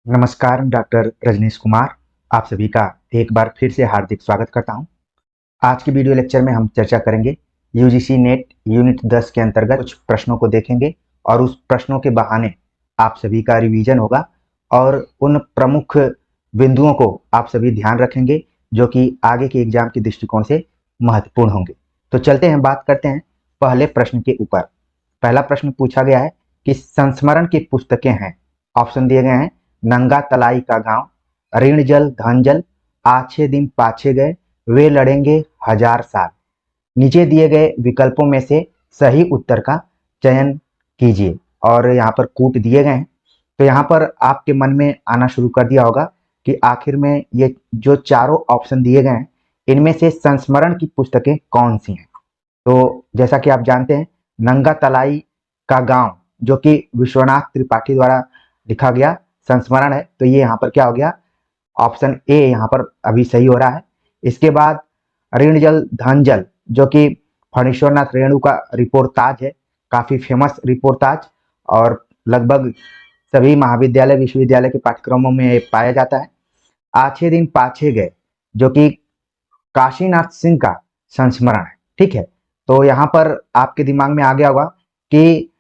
नमस्कार, डॉक्टर रजनीश कुमार आप सभी का एक बार फिर से हार्दिक स्वागत करता हूं। आज की वीडियो लेक्चर में हम चर्चा करेंगे यूजीसी नेट यूनिट 10 के अंतर्गत कुछ प्रश्नों को देखेंगे और उस प्रश्नों के बहाने आप सभी का रिवीजन होगा और उन प्रमुख बिंदुओं को आप सभी ध्यान रखेंगे जो कि आगे के एग्जाम के दृष्टिकोण से महत्वपूर्ण होंगे। तो चलते हैं, बात करते हैं पहले प्रश्न के ऊपर। पहला प्रश्न पूछा गया है कि संस्मरण की पुस्तकें हैं। ऑप्शन दिए गए हैं नंगा तलाई का गांव, ऋण जल धन जल, आछे दिन पाछे गए, वे लड़ेंगे हजार साल। नीचे दिए गए विकल्पों में से सही उत्तर का चयन कीजिए और यहाँ पर कूट दिए गए हैं। तो यहाँ पर आपके मन में आना शुरू कर दिया होगा कि आखिर में ये जो चारों ऑप्शन दिए गए हैं इनमें से संस्मरण की पुस्तकें कौन सी हैं। तो जैसा कि आप जानते हैं नंगा तलाई का गांव जो कि विश्वनाथ त्रिपाठी द्वारा लिखा गया संस्मरण है, तो ये यहाँ पर क्या हो गया, ऑप्शन ए यहाँ पर अभी सही हो रहा है। इसके बाद ऋण जल धन जल जो कि फणीश्वरनाथ रेणु का रिपोर्टाज है, काफी फेमस रिपोर्टाज और लगभग सभी महाविद्यालय विश्वविद्यालय के पाठ्यक्रमों में पाया जाता है। आछे दिन पाछे गए जो कि काशीनाथ सिंह का संस्मरण है। ठीक है, तो यहाँ पर आपके दिमाग में आ गया होगा कि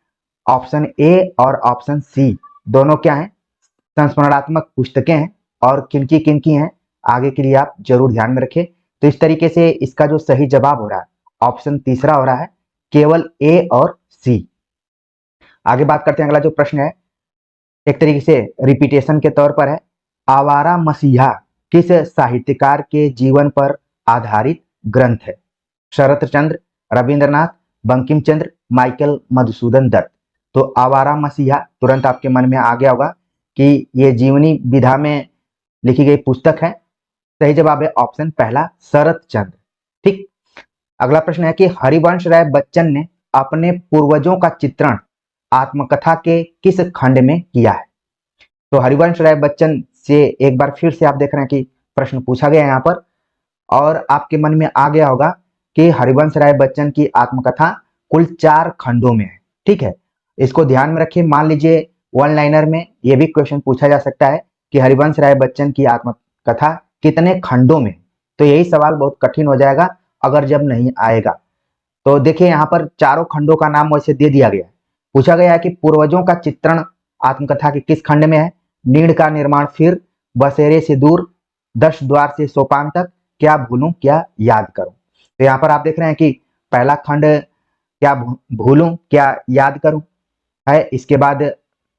ऑप्शन ए और ऑप्शन सी दोनों क्या है, संस्मरणात्मक पुस्तकें हैं और किनकी किनकी हैं आगे के लिए आप जरूर ध्यान में रखें। तो इस तरीके से इसका जो सही जवाब हो रहा है ऑप्शन तीसरा हो रहा है, केवल ए और सी। आगे बात करते हैं, अगला जो प्रश्न है एक तरीके से रिपीटेशन के तौर पर है। आवारा मसीहा किस साहित्यकार के जीवन पर आधारित ग्रंथ है? शरत चंद्र, रविंद्रनाथ, बंकिम चंद्र, माइकल मधुसूदन दत्त। तो आवारा मसीहा तुरंत आपके मन में आ गया होगा कि ये जीवनी विधा में लिखी गई पुस्तक है। सही जवाब है ऑप्शन पहला, शरत चंद्र। ठीक, अगला प्रश्न है कि हरिवंश राय बच्चन ने अपने पूर्वजों का चित्रण आत्मकथा के किस खंड में किया है? तो हरिवंश राय बच्चन से एक बार फिर से आप देख रहे हैं कि प्रश्न पूछा गया है यहाँ पर और आपके मन में आ गया होगा कि हरिवंश राय बच्चन की आत्मकथा कुल 4 खंडों में है। ठीक है, इसको ध्यान में रखिए। मान लीजिए वन लाइनर में यह भी क्वेश्चन पूछा जा सकता है कि हरिवंश राय बच्चन की आत्मकथा कितने खंडों में, तो यही सवाल बहुत कठिन हो जाएगा अगर जब नहीं आएगा। तो देखिए यहाँ पर चारों खंडों का नाम वैसे दे दिया गया है। पूछा गया है कि पूर्वजों का चित्रण आत्मकथा के किस खंड में है? नीड़ का निर्माण फिर, बसेरे से दूर, 10 द्वार से सोपान तक, क्या भूलूं क्या याद करूं। तो यहाँ पर आप देख रहे हैं कि पहला खंड क्या भूलूं क्या याद करूं है, इसके बाद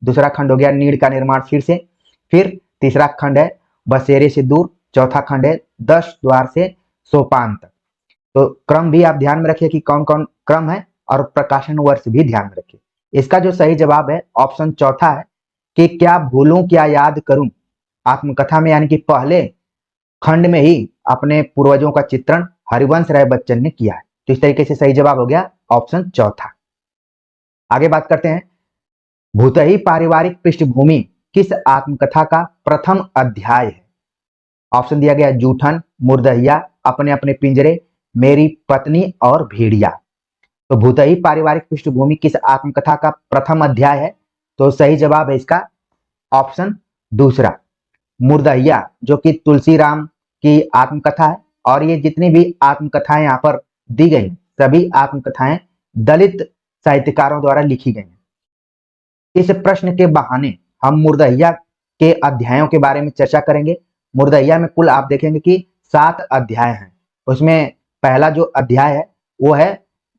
दूसरा खंड हो गया नीड़ का निर्माण फिर से, फिर तीसरा खंड है बसेरे से दूर, चौथा खंड है 10 द्वार से सोपान तक। तो क्रम भी आप ध्यान में रखिए कि कौन कौन क्रम है और प्रकाशन वर्ष भी ध्यान में रखिए। इसका जो सही जवाब है ऑप्शन चौथा है कि क्या भूलूं क्या याद करूं आत्मकथा में, यानी कि पहले खंड में ही अपने पूर्वजों का चित्रण हरिवंश राय बच्चन ने किया है। तो इस तरीके से सही जवाब हो गया ऑप्शन चौथा। आगे बात करते हैं, भूतही पारिवारिक पृष्ठभूमि किस आत्मकथा का प्रथम अध्याय है? ऑप्शन दिया गया जूठन, मुर्दहिया, अपने अपने पिंजरे, मेरी पत्नी और भेड़िया। तो भूतही पारिवारिक पृष्ठभूमि किस आत्मकथा का प्रथम अध्याय है? तो सही जवाब है इसका ऑप्शन दूसरा, मुर्दहिया, जो कि तुलसीराम की आत्मकथा है। और ये जितनी भी आत्मकथाएं यहाँ पर दी गई सभी आत्मकथाएं दलित साहित्यकारों द्वारा लिखी गई हैं। इस प्रश्न के बहाने हम मुर्दहिया के अध्यायों के बारे में चर्चा करेंगे। मुर्दहिया में कुल आप देखेंगे कि 7 अध्याय हैं। उसमें पहला जो अध्याय है वो है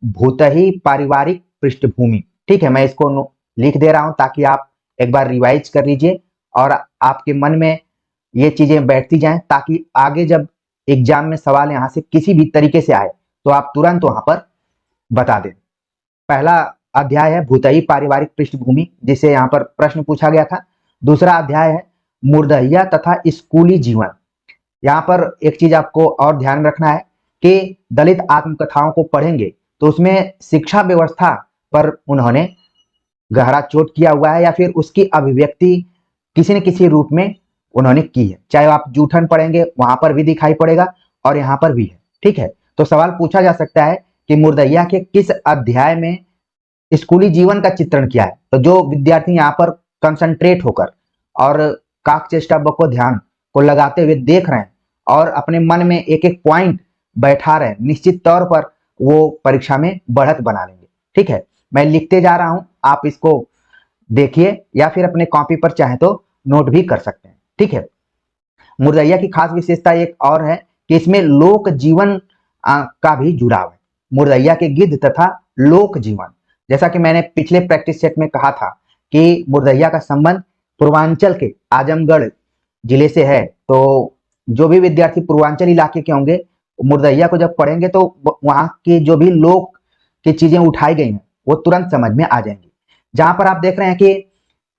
भूतही पारिवारिक पृष्ठभूमि। ठीक है, मैं इसको लिख दे रहा हूं ताकि आप एक बार रिवाइज कर लीजिए और आपके मन में ये चीजें बैठती जाएं, ताकि आगे जब एग्जाम में सवाल यहां से किसी भी तरीके से आए तो आप तुरंत वहां पर बता दें। पहला अध्याय है भूतही पारिवारिक पृष्ठभूमि, जिसे यहाँ पर प्रश्न पूछा गया था। दूसरा अध्याय है मुर्दहिया तथा स्कूली जीवन। यहाँ पर एक चीज आपको और ध्यान रखना है कि दलित आत्मकथाओं को पढ़ेंगे तो उसमें शिक्षा व्यवस्था पर उन्होंने गहरा चोट किया हुआ है या फिर उसकी अभिव्यक्ति किसी न किसी रूप में उन्होंने की है। चाहे आप जूठन पढ़ेंगे वहां पर भी दिखाई पड़ेगा और यहाँ पर भी है। ठीक है, तो सवाल पूछा जा सकता है कि मुर्दहिया के किस अध्याय में स्कूली जीवन का चित्रण किया है। तो जो विद्यार्थी यहाँ पर कंसंट्रेट होकर और काकचेष्टा बको ध्यान को लगाते हुए देख रहे हैं और अपने मन में एक एक पॉइंट बैठा रहे हैं, निश्चित तौर पर वो परीक्षा में बढ़त बना लेंगे। ठीक है, मैं लिखते जा रहा हूं, आप इसको देखिए या फिर अपने कॉपी पर चाहे तो नोट भी कर सकते हैं। ठीक है, मुर्दैया की खास विशेषता एक और है कि इसमें लोक जीवन का भी जुड़ाव है। मुर्दैया के गिद्ध तथा लोक जीवन, जैसा कि मैंने पिछले प्रैक्टिस सेट में कहा था कि मुर्दैया का संबंध पूर्वांचल के आजमगढ़ जिले से है। तो जो भी विद्यार्थी पूर्वांचल इलाके के होंगे मुर्दैया को जब पढ़ेंगे तो वहां की जो भी लोक की चीजें उठाई गई हैं वो तुरंत समझ में आ जाएंगी। जहां पर आप देख रहे हैं कि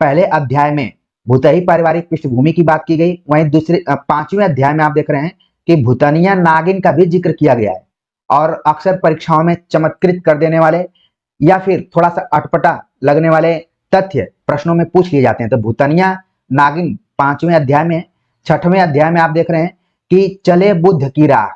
पहले अध्याय में भूतही पारिवारिक पृष्ठभूमि की बात की गई, वहीं दूसरे 5वें अध्याय में आप देख रहे हैं कि भूतनिया नागिन का भी जिक्र किया गया है। और अक्सर परीक्षाओं में चमत्कृत कर देने वाले या फिर थोड़ा सा अटपटा लगने वाले तथ्य प्रश्नों में पूछ लिए जाते हैं। तो भूतनिया नागिन 5वें अध्याय में। 6वें अध्याय में आप देख रहे हैं कि चले बुद्ध की राह।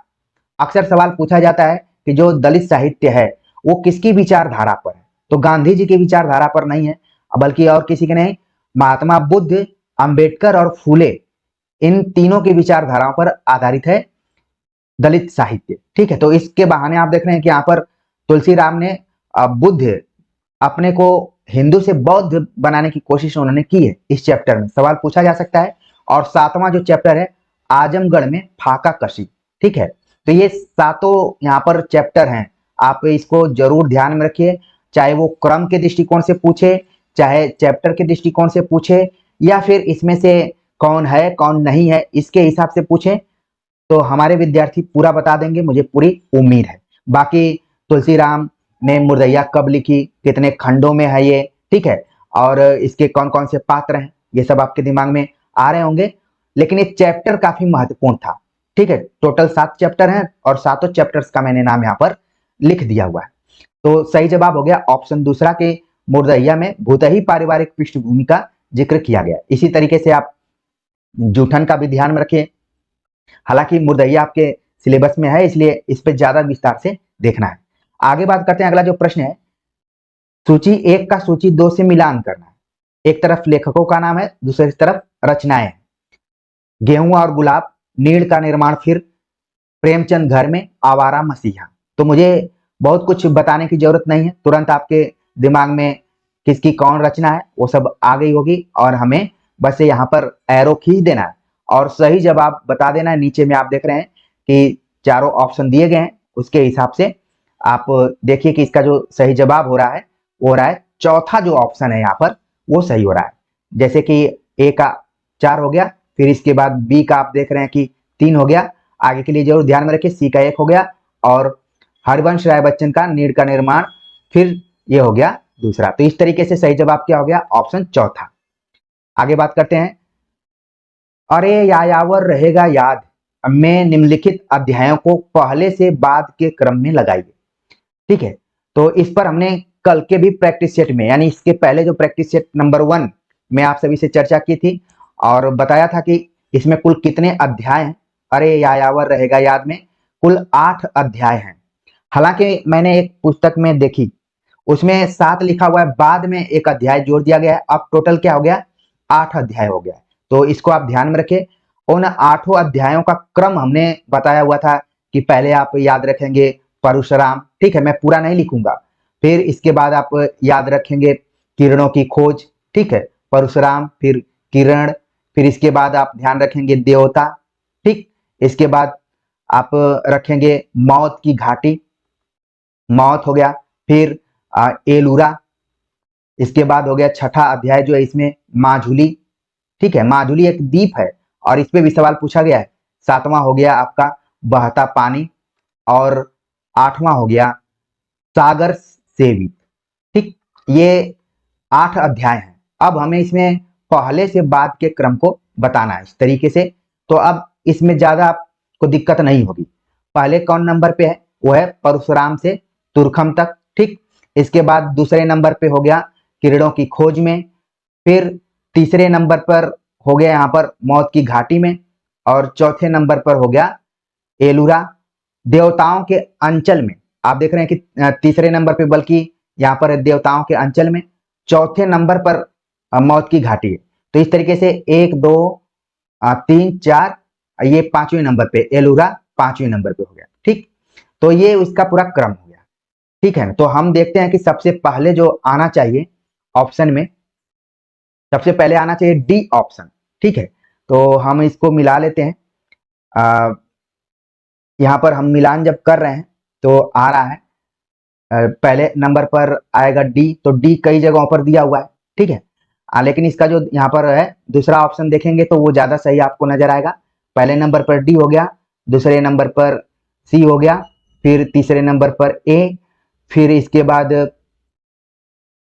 अक्सर सवाल पूछा जाता है कि जो दलित साहित्य है वो किसकी विचारधारा पर है, तो गांधी जी की विचारधारा पर नहीं है बल्कि और किसी के नहीं, महात्मा बुद्ध, अंबेडकर और फूले, इन तीनों की विचारधाराओं पर आधारित है दलित साहित्य। ठीक है, तो इसके बहाने आप देख रहे हैं कि यहाँ पर तुलसीराम ने बुद्ध अपने को हिंदू से बौद्ध बनाने की कोशिश उन्होंने की है। इस चैप्टर में सवाल पूछा जा सकता है। और 7वां जो चैप्टर है आजमगढ़ में फाका कशी। ठीक है, तो ये 7 यहाँ पर चैप्टर हैं, आप इसको जरूर ध्यान में रखिए, चाहे वो क्रम के दृष्टिकोण से पूछे, चाहे चैप्टर के दृष्टिकोण से पूछे, या फिर इसमें से कौन है कौन नहीं है इसके हिसाब से पूछे, तो हमारे विद्यार्थी पूरा बता देंगे, मुझे पूरी उम्मीद है। बाकी तुलसीराम ने मुर्दैया कब लिखी, कितने खंडों में है ये, ठीक है, और इसके कौन कौन से पात्र हैं, ये सब आपके दिमाग में आ रहे होंगे। लेकिन ये चैप्टर काफी महत्वपूर्ण था। ठीक है, टोटल 7 चैप्टर हैं और 7 चैप्टर्स का मैंने नाम यहाँ पर लिख दिया हुआ है। तो सही जवाब हो गया ऑप्शन दूसरा के मुर्दैया में भूतही पारिवारिक पृष्ठभूमि का जिक्र किया गया। इसी तरीके से आप जूठन का भी ध्यान में रखिए। हालांकि मुर्दैया आपके सिलेबस में है इसलिए इस पर ज्यादा विस्तार से देखना है। आगे बात करते हैं। अगला जो प्रश्न है, सूची 1 का सूची 2 से मिलान करना है। एक तरफ लेखकों का नाम है, दूसरी तरफ रचनाएं हैं। गेहूं और गुलाब, नीड़ का निर्माण, फिर प्रेमचंद घर में, आवारा मसीहा। तो मुझे बहुत कुछ बताने की जरूरत नहीं है, तुरंत आपके दिमाग में किसकी कौन रचना है वो सब आ गई होगी और हमें बस यहाँ पर एरो खींच देना है और सही जवाब बता देना है। नीचे में आप देख रहे हैं कि चारों ऑप्शन दिए गए हैं, उसके हिसाब से आप देखिए कि इसका जो सही जवाब हो रहा है वो हो रहा है चौथा जो ऑप्शन है यहाँ पर वो सही हो रहा है। जैसे कि ए का 4 हो गया, फिर इसके बाद बी का आप देख रहे हैं कि 3 हो गया। आगे के लिए जरूर ध्यान में रखिए, सी का 1 हो गया और हरिवंश राय बच्चन का नीड़ का निर्माण, फिर ये हो गया दूसरा। तो इस तरीके से सही जवाब क्या हो गया, ऑप्शन चौथा। आगे बात करते हैं। अरे यायावर रहेगा याद में निम्नलिखित अध्यायों को पहले से बाद के क्रम में लगाइए। ठीक है, तो इस पर हमने कल के भी प्रैक्टिस सेट में, यानी इसके पहले जो प्रैक्टिस सेट नंबर 1 में आप सभी से चर्चा की थी और बताया था कि इसमें कुल कितने अध्याय हैं। अरे यायावर रहेगा याद में कुल 8 अध्याय हैं। हालांकि मैंने एक पुस्तक में देखी उसमें 7 लिखा हुआ है, बाद में एक अध्याय जोड़ दिया गया है, अब टोटल क्या हो गया 8 अध्याय हो गया। तो इसको आप ध्यान में रखें। उन 8 अध्यायों का क्रम हमने बताया हुआ था कि पहले आप याद रखेंगे परशुराम। ठीक है, मैं पूरा नहीं लिखूंगा। फिर इसके बाद आप याद रखेंगे किरणों की खोज। ठीक है, परशुराम, फिर किरण, फिर इसके बाद आप ध्यान रखेंगे देवता। ठीक, इसके बाद आप रखेंगे मौत की घाटी, मौत हो गया, फिर एलूरा। इसके बाद हो गया छठा अध्याय जो है इसमें माजुली। ठीक है, माजुली एक द्वीप है और इस पे भी सवाल पूछा गया है। 7वां हो गया आपका बहता पानी और 8वां हो गया सागर सेवित। ठीक, ये 8 अध्याय हैं। अब हमें इसमें पहले से बाद के क्रम को बताना है इस तरीके से, तो अब इसमें ज्यादा आपको दिक्कत नहीं होगी। पहले कौन नंबर पे है, वो है परशुराम से तुरखम तक। ठीक, इसके बाद दूसरे नंबर पे हो गया किरणों की खोज में, फिर तीसरे नंबर पर हो गया यहाँ पर मौत की घाटी में, और चौथे नंबर पर हो गया एलुरा देवताओं के अंचल में। आप देख रहे हैं कि तीसरे नंबर पे बल्कि यहाँ पर देवताओं के अंचल में, चौथे नंबर पर मौत की घाटी है। तो इस तरीके से 1 2 3 4, ये 5वें नंबर पे एलोरा 5वें नंबर पे हो गया। ठीक, तो ये उसका पूरा क्रम हो गया। ठीक है, तो हम देखते हैं कि सबसे पहले जो आना चाहिए ऑप्शन में, सबसे पहले आना चाहिए डी ऑप्शन। ठीक है, तो हम इसको मिला लेते हैं। यहाँ पर हम मिलान जब कर रहे हैं तो आ रहा है पहले नंबर पर आएगा डी, तो डी कई जगहों पर दिया हुआ है। ठीक है, लेकिन इसका जो यहाँ पर है दूसरा ऑप्शन देखेंगे तो वो ज्यादा सही आपको नजर आएगा। पहले नंबर पर डी हो गया, दूसरे नंबर पर सी हो गया, फिर तीसरे नंबर पर ए, फिर इसके बाद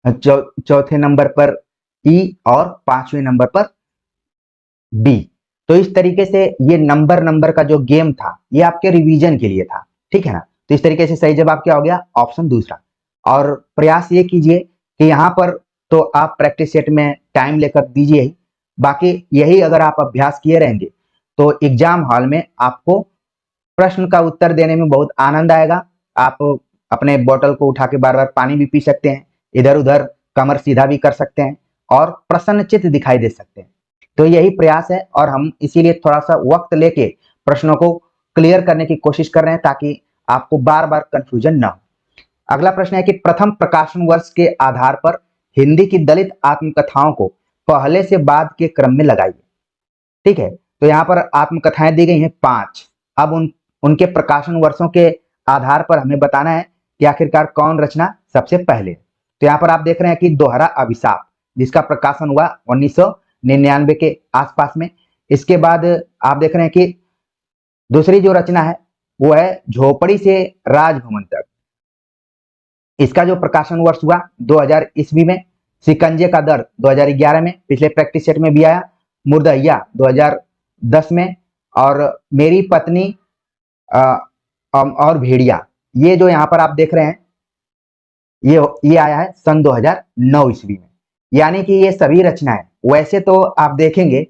चौथे नंबर पर ई और 5वें नंबर पर बी। तो इस तरीके से ये नंबर का जो गेम था ये आपके रिवीजन के लिए था। ठीक है ना, तो इस तरीके से सही जवाब क्या हो गया, ऑप्शन दूसरा। और प्रयास ये कीजिए कि यहाँ पर तो आप प्रैक्टिस सेट में टाइम लेकर दीजिए ही, बाकी यही अगर आप अभ्यास किए रहेंगे तो एग्जाम हॉल में आपको प्रश्न का उत्तर देने में बहुत आनंद आएगा। आप अपने बोतल को उठा के बार बार पानी भी पी सकते हैं, इधर उधर कमर सीधा भी कर सकते हैं और प्रसन्नचित्त दिखाई दे सकते हैं। तो यही प्रयास है और हम इसीलिए थोड़ा सा वक्त लेके प्रश्नों को क्लियर करने की कोशिश कर रहे हैं ताकि आपको बार बार कंफ्यूजन ना हो। अगला प्रश्न है कि प्रथम प्रकाशन वर्ष के आधार पर हिंदी की दलित आत्मकथाओं को पहले से बाद के क्रम में लगाइए। ठीक है, तो यहाँ पर आत्मकथाएं दी गई हैं 5। अब उनके प्रकाशन वर्षों के आधार पर हमें बताना है कि आखिरकार कौन रचना सबसे पहले। तो यहाँ पर आप देख रहे हैं कि दोहरा अभिशाप, जिसका प्रकाशन हुआ 1999 के आसपास में। इसके बाद आप देख रहे हैं कि दूसरी जो रचना है वो है झोपड़ी से राजभवन तक, इसका जो प्रकाशन वर्ष हुआ 2000 ईस्वी में। शिकंजे का दर्द 2011 में, पिछले प्रैक्टिस सेट में भी आया। मुर्दहिया 2010 में, और मेरी पत्नी और भेड़िया, ये जो यहाँ पर आप देख रहे हैं ये आया है सन 2009 ईस्वी में। यानी कि ये सभी रचनाएं, वैसे तो आप देखेंगे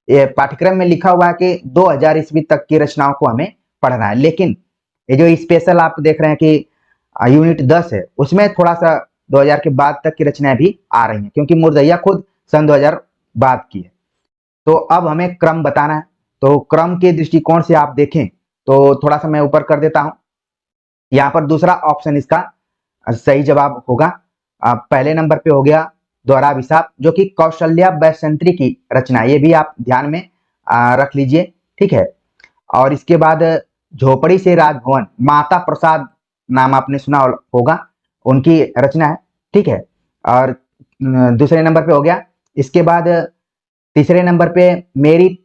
ये पाठ्यक्रम में लिखा हुआ है कि 2000 ईस्वी तक की रचनाओं को हमें पढ़ना है, लेकिन ये जो स्पेशल आप देख रहे हैं कि यूनिट 10 है उसमें थोड़ा सा 2000 के बाद तक की रचनाएं भी आ रही हैं, क्योंकि मुर्दहिया खुद सन 2000 बाद की है। तो अब हमें क्रम बताना है, तो क्रम के दृष्टिकोण से आप देखें तो थोड़ा सा मैं ऊपर कर देता हूं। यहाँ पर दूसरा ऑप्शन इसका सही जवाब होगा। पहले नंबर पे हो गया दोहरा अभिशाप, जो कि कौशल्या बैसंत्री की रचना, ये भी आप ध्यान में रख लीजिए। ठीक है, और इसके बाद झोपड़ी से राजभवन, माता प्रसाद नाम आपने सुना होगा, उनकी रचना है। ठीक है, और दूसरे नंबर पे हो गया। इसके बाद तीसरे नंबर पे मेरी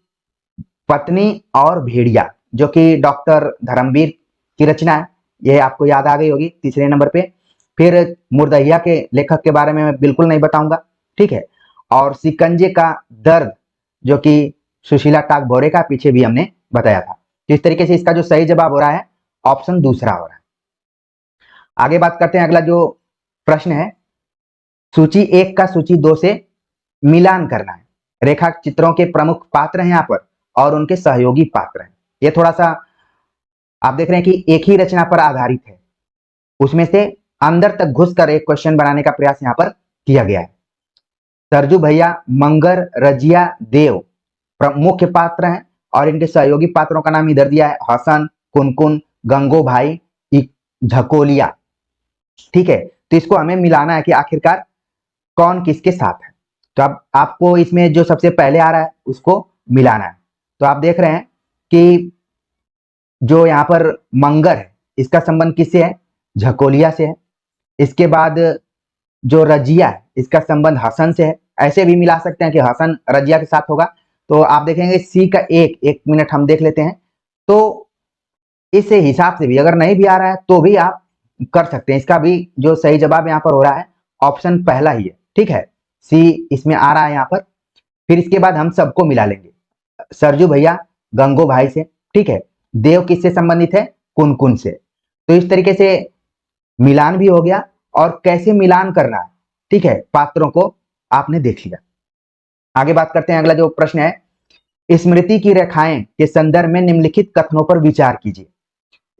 पत्नी और भेड़िया, जो कि डॉक्टर धर्मवीर की रचना है, ये आपको याद आ गई होगी तीसरे नंबर पे। फिर मुर्दहिया के लेखक के बारे में मैं बिल्कुल नहीं बताऊंगा। ठीक है, और शिकंजे का दर्द, जो कि सुशीला टागभोरे का, पीछे भी हमने बताया था। तो इस तरीके से इसका जो सही जवाब हो रहा है ऑप्शन दूसरा हो रहा है। आगे बात करते हैं, अगला जो प्रश्न है, सूची 1 का सूची 2 से मिलान करना है। रेखा चित्रों के प्रमुख पात्र हैं यहाँ पर और उनके सहयोगी पात्र हैं। ये थोड़ा सा आप देख रहे हैं कि एक ही रचना पर आधारित है, उसमें से अंदर तक घुसकर एक क्वेश्चन बनाने का प्रयास यहाँ पर किया गया है। सरजू भैया, मंगर, रजिया, देव मुख्य पात्र हैं और इनके सहयोगी पात्रों का नाम इधर दिया है, हसन, कुनकुन, गंगो भाई, झकोलिया। ठीक है, तो इसको हमें मिलाना है कि आखिरकार कौन किसके साथ है। तो अब आपको इसमें जो सबसे पहले आ रहा है उसको मिलाना है। तो आप देख रहे हैं कि जो यहाँ पर मंगर है इसका संबंध किससे है, झकोलिया से है। इसके बाद जो रजिया है इसका संबंध हसन से है। ऐसे भी मिला सकते हैं कि हसन रजिया के साथ होगा। तो आप देखेंगे सी का एक मिनट हम देख लेते हैं, तो इस हिसाब से भी अगर नहीं भी आ रहा है तो भी आप कर सकते हैं। इसका भी जो सही जवाब यहाँ पर हो रहा है ऑप्शन पहला ही है। ठीक है, सी इसमें आ रहा है यहाँ पर। फिर इसके बाद हम सबको मिला लेंगे, सरजू भैया गंगो भाई से। ठीक है, देव किससे संबंधित है, कुनकुन से। तो इस तरीके से मिलान भी हो गया और कैसे मिलान करना है, ठीक है, पात्रों को आपने देख लिया। आगे बात करते हैं, अगला जो प्रश्न है, स्मृति की रेखाएं के संदर्भ में निम्नलिखित कथनों पर विचार कीजिए।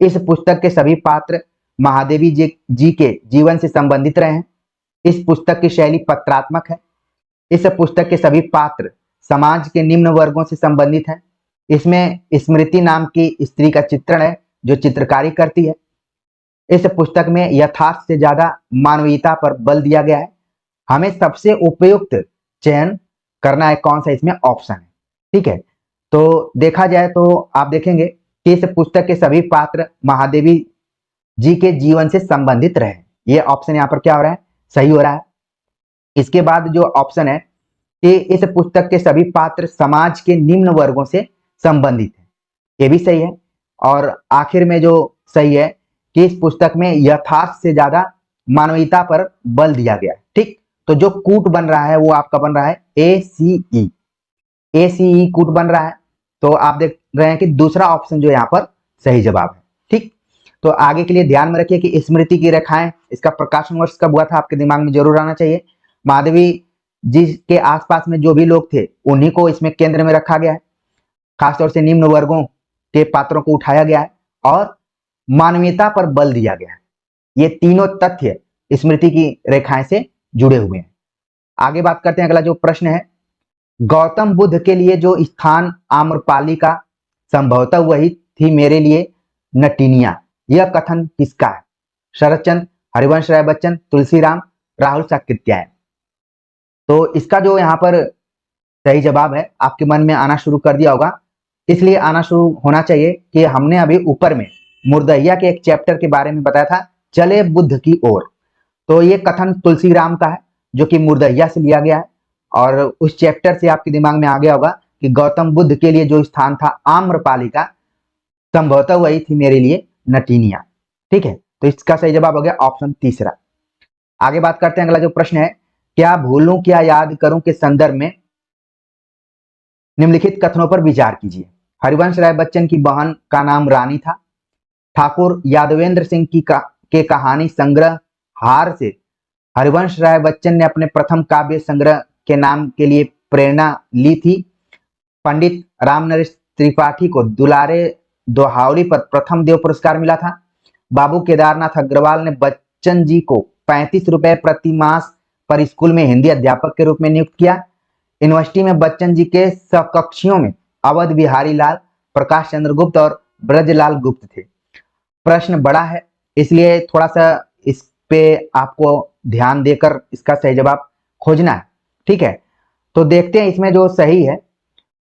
इस पुस्तक के सभी पात्र महादेवी जी के जीवन से संबंधित रहे हैं। इस पुस्तक की शैली पत्रात्मक है। इस पुस्तक के सभी पात्र समाज के निम्न वर्गों से संबंधित है। इसमें स्मृति नाम की स्त्री का चित्रण है जो चित्रकारी करती है। इस पुस्तक में यथार्थ से ज्यादा मानवीयता पर बल दिया गया है। हमें सबसे उपयुक्त चयन करना है कौन सा इसमें ऑप्शन है। ठीक है, तो देखा जाए तो आप देखेंगे कि इस पुस्तक के सभी पात्र महादेवी जी के जीवन से संबंधित रहे। ये ऑप्शन यहाँ पर क्या हो रहा है, सही हो रहा है। इसके बाद जो ऑप्शन है कि इस पुस्तक के सभी पात्र समाज के निम्न वर्गों से संबंधित है, ये भी सही है। और आखिर में जो सही है कि इस पुस्तक में यथार्थ से ज्यादा मानवीयता पर बल दिया गया है। ठीक, तो जो कूट बन रहा है वो आपका बन रहा है ACE, ACE कूट बन रहा है। तो आप देख रहे हैं कि दूसरा ऑप्शन जो यहाँ पर सही जवाब है। ठीक, तो आगे के लिए ध्यान में रखिए कि स्मृति की रेखाएं, इसका प्रकाशन वर्ष कब हुआ था आपके दिमाग में जरूर आना चाहिए। महादेवी जी के आसपास में जो भी लोग थे उन्हीं को इसमें केंद्र में रखा गया है। खासतौर से निम्न वर्गों के पात्रों को उठाया गया है और मानवीयता पर बल दिया गया है। ये तीनों तथ्य स्मृति की रेखाएं से जुड़े हुए हैं। आगे बात करते हैं, अगला जो प्रश्न है, गौतम बुद्ध के लिए जो स्थान आम्रपाली का संभवतः वही थी मेरे लिए नटीनिया, यह कथन किसका है? शरद चंद्र, हरिवंश राय बच्चन, तुलसीराम, राहुल साकृत्यायन। तो इसका जो यहाँ पर सही जवाब है आपके मन में आना शुरू कर दिया होगा, इसलिए आना शुरू होना चाहिए कि हमने अभी ऊपर में मुर्दहिया के एक चैप्टर के बारे में बताया था, चले बुद्ध की ओर। तो ये कथन तुलसीराम का है जो कि मुर्दहिया से लिया गया है। और उस चैप्टर से आपके दिमाग में आ गया होगा कि गौतम बुद्ध के लिए जो स्थान था आम्रपाली का, संभवतः वही थी मेरे लिए नटीनिया। ठीक है, तो इसका सही जवाब हो गया ऑप्शन तीसरा। आगे बात करते हैं, अगला जो प्रश्न है, क्या भूलूं क्या याद करूं के संदर्भ में निम्नलिखित कथनों पर विचार कीजिए। हरिवंश राय बच्चन की बहन का नाम रानी था। ठाकुर यादवेंद्र सिंह के कहानी संग्रह हार से हरिवंश राय बच्चन ने अपने प्रथम काव्य संग्रह के नाम के लिए प्रेरणा ली थी। पंडित रामनरेश त्रिपाठी को दुलारे दोहावली पर प्रथम देव पुरस्कार मिला था। बाबू केदारनाथ अग्रवाल ने बच्चन जी को 35 रुपए प्रति मास पर स्कूल में हिंदी अध्यापक के रूप में नियुक्त किया। यूनिवर्सिटी में बच्चन जी के सहकक्षियों में अवध बिहारी लाल, प्रकाश चंद्र गुप्त और ब्रजलाल गुप्त थे। प्रश्न बड़ा है, इसलिए थोड़ा सा इस पे आपको ध्यान देकर इसका सही जवाब खोजना है। ठीक है, तो देखते हैं इसमें जो सही है।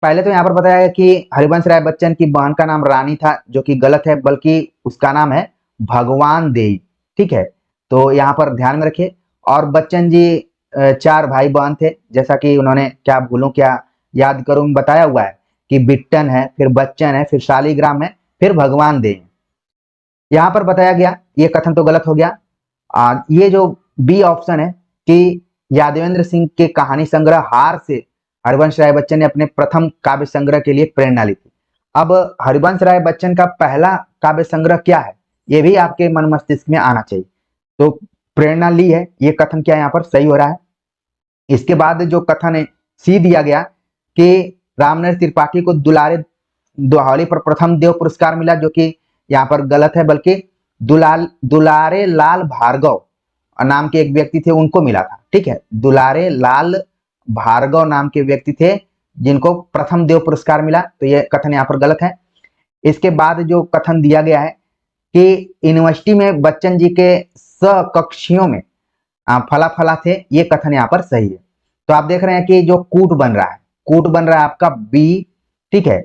पहले तो यहाँ पर बताया गया कि हरिवंश राय बच्चन की बहन का नाम रानी था, जो कि गलत है, बल्कि उसका नाम है भगवान देई। ठीक है, तो यहाँ पर ध्यान में रखिए। और बच्चन जी 4 भाई बहन थे, जैसा कि उन्होंने क्या भूलूं क्या याद करूं बताया हुआ है कि बिट्टन है, फिर बच्चन है, फिर शालीग्राम है, फिर भगवान देई। यहाँ पर बताया गया, ये कथन तो गलत हो गया। ये जो बी ऑप्शन है कि यादवेंद्र सिंह के कहानी संग्रह हार से हरिवंश राय बच्चन ने अपने प्रथम काव्य संग्रह के लिए प्रेरणा ली थी। अब हरिवंश राय बच्चन का पहला काव्य संग्रह क्या है, ये भी आपके मन मस्तिष्क में आना चाहिए। तो प्रेरणा ली है, ये कथन क्या यहाँ पर सही हो रहा है। इसके बाद जो कथन है सी दिया गया कि रामनरेश त्रिपाठी को दुलारे दोहावली पर प्रथम देव पुरस्कार मिला, जो कि यहाँ पर गलत है, बल्कि दुलारे लाल भार्गव नाम के एक व्यक्ति थे, उनको मिला था। ठीक है, दुलारे लाल भार्गव नाम के व्यक्ति थे जिनको प्रथम देव पुरस्कार मिला, तो यह कथन यहाँ पर गलत है। इसके बाद जो कथन दिया गया है कि यूनिवर्सिटी में बच्चन जी के सहकक्षियों में फला फला थे, ये कथन यहाँ पर सही है। तो आप देख रहे हैं कि जो कूट बन रहा है, कूट बन रहा है आपका बी। ठीक है,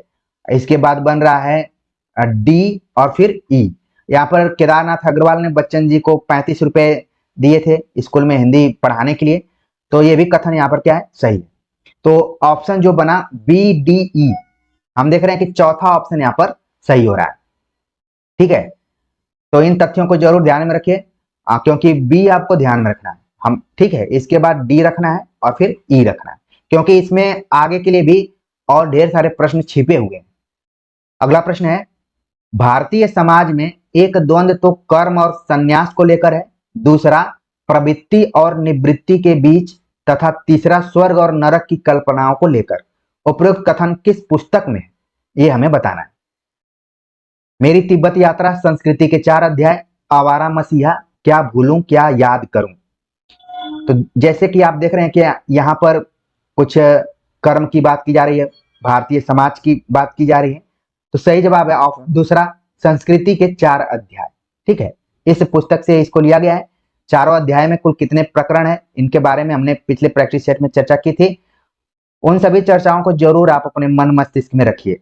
इसके बाद बन रहा है डी और फिर ई। यहाँ पर केदारनाथ अग्रवाल ने बच्चन जी को 35 रुपए दिए थे स्कूल में हिंदी पढ़ाने के लिए, तो ये भी कथन यहाँ पर क्या है, सही है। तो ऑप्शन जो बना बी डी ई, हम देख रहे हैं कि चौथा ऑप्शन यहाँ पर सही हो रहा है। ठीक है, तो इन तथ्यों को जरूर ध्यान में रखिए, क्योंकि बी आपको ध्यान में रखना है हम। ठीक है, इसके बाद डी रखना है और फिर ई रखना है, क्योंकि इसमें आगे के लिए भी और ढेर सारे प्रश्न छिपे हुए हैं। अगला प्रश्न है, भारतीय समाज में एक द्वंद्व तो कर्म और संन्यास को लेकर है, दूसरा प्रवृत्ति और निवृत्ति के बीच, तथा तीसरा स्वर्ग और नरक की कल्पनाओं को लेकर। उपरोक्त कथन किस पुस्तक में है, ये हमें बताना है। मेरी तिब्बत यात्रा, संस्कृति के 4 अध्याय, आवारा मसीहा, क्या भूलूं क्या याद करूं। तो जैसे कि आप देख रहे हैं कि यहाँ पर कुछ कर्म की बात की जा रही है, भारतीय समाज की बात की जा रही है। तो सही जवाब है ऑप्शन दूसरा, संस्कृति के 4 अध्याय। ठीक है, इस पुस्तक से इसको लिया गया है। चारों अध्याय में कुल कितने प्रकरण है, इनके बारे में हमने पिछले प्रैक्टिस सेट में चर्चा की थी। उन सभी चर्चाओं को जरूर आप अपने मन मस्तिष्क में रखिए।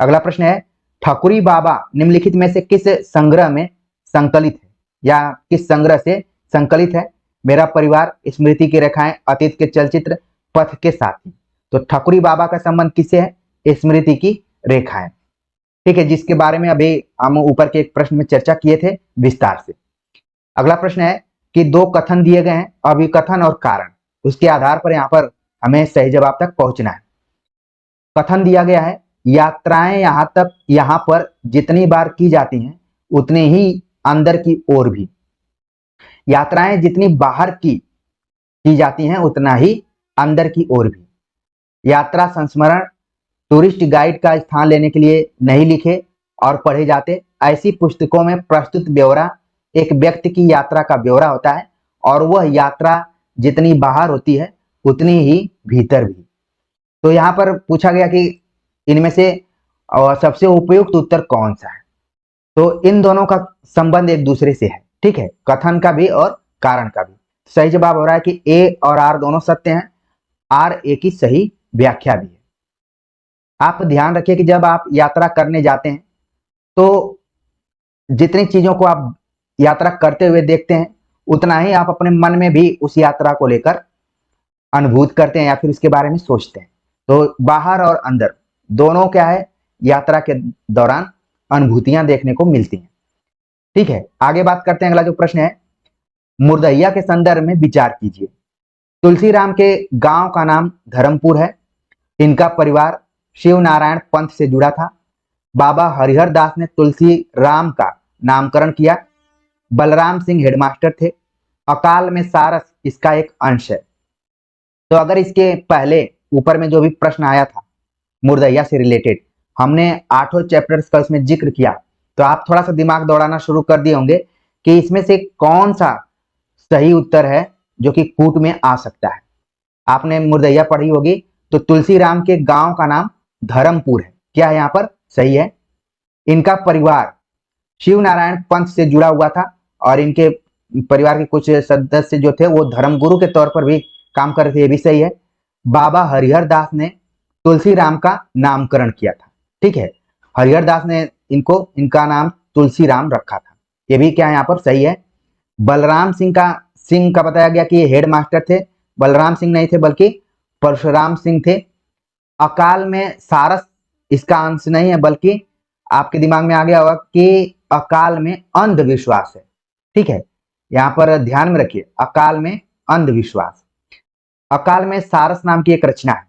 अगला प्रश्न है, ठकुरी बाबा निम्नलिखित में से किस संग्रह में संकलित है, या किस संग्रह से संकलित है? मेरा परिवार, स्मृति की रेखाएं, अतीत के चलचित्र, पथ के साथी। तो ठकुरी बाबा का संबंध किससे है? स्मृति की रेखाएं। ठीक है, जिसके बारे में अभी हम ऊपर के एक प्रश्न में चर्चा किए थे विस्तार से। अगला प्रश्न है कि 2 कथन दिए गए हैं, अभिकथन और कारण। उसके आधार पर यहाँ पर हमें सही जवाब तक पहुंचना है। कथन दिया गया है, यात्राएं यहाँ पर जितनी बार की जाती हैं उतने ही अंदर की ओर भी। यात्राएं जितनी बाहर की जाती हैं उतना ही अंदर की ओर भी। यात्रा संस्मरण टूरिस्ट गाइड का स्थान लेने के लिए नहीं लिखे और पढ़े जाते। ऐसी पुस्तकों में प्रस्तुत ब्यौरा एक व्यक्ति की यात्रा का ब्यौरा होता है, और वह यात्रा जितनी बाहर होती है उतनी ही भीतर भी। तो यहाँ पर पूछा गया कि इनमें से सबसे उपयुक्त उत्तर कौन सा है? तो इन दोनों का संबंध एक दूसरे से है। ठीक है, कथन का भी और कारण का भी। सही जवाब हो रहा है कि ए और आर दोनों सत्य हैं, आर ए की सही व्याख्या भी है। आप ध्यान रखिए कि जब आप यात्रा करने जाते हैं तो जितनी चीजों को आप यात्रा करते हुए देखते हैं उतना ही आप अपने मन में भी उस यात्रा को लेकर अनुभूत करते हैं या फिर उसके बारे में सोचते हैं। तो बाहर और अंदर दोनों क्या है, यात्रा के दौरान अनुभूतियां देखने को मिलती हैं। ठीक है, आगे बात करते हैं। अगला जो प्रश्न है, मुर्दैया के संदर्भ में विचार कीजिए। तुलसीराम के गांव का नाम धर्मपुर है। इनका परिवार शिव नारायण पंथ से जुड़ा था। बाबा हरिहर दास ने तुलसी राम का नामकरण किया। बलराम सिंह हेडमास्टर थे। अकाल में सारस इसका एक अंश है। तो अगर इसके पहले ऊपर में जो भी प्रश्न आया था मुर्दैया से रिलेटेड, हमने 8 चैप्टर्स का इसमें जिक्र किया, तो आप थोड़ा सा दिमाग दौड़ाना शुरू कर दिए होंगे कि इसमें से कौन सा सही उत्तर है जो कि कूट में आ सकता है। आपने मुर्दैया पढ़ी होगी, तो तुलसीराम के गांव का नाम धर्मपुर है। क्या है यहाँ पर? सही है। इनका परिवार शिव नारायण पंथ से जुड़ा हुआ था, और इनके परिवार के कुछ सदस्य जो थे वो धर्मगुरु के तौर पर भी काम कर रहे थे। ये भी सही है। बाबा हरिहर दास ने तुलसीराम का नामकरण किया था। ठीक है, हरिहर दास ने इनका नाम तुलसीराम रखा था। ये भी क्या है यहाँ पर? सही है। बलराम सिंह का बताया गया कि ये हेड मास्टर थे। बलराम सिंह नहीं थे बल्कि परशुराम सिंह थे। अकाल में सारस इसका अंश नहीं है, बल्कि आपके दिमाग में आ गया होगा कि अकाल में अंधविश्वास है। ठीक है, यहाँ पर ध्यान में रखिए, अकाल में अंधविश्वास। अकाल में सारस नाम की एक रचना है।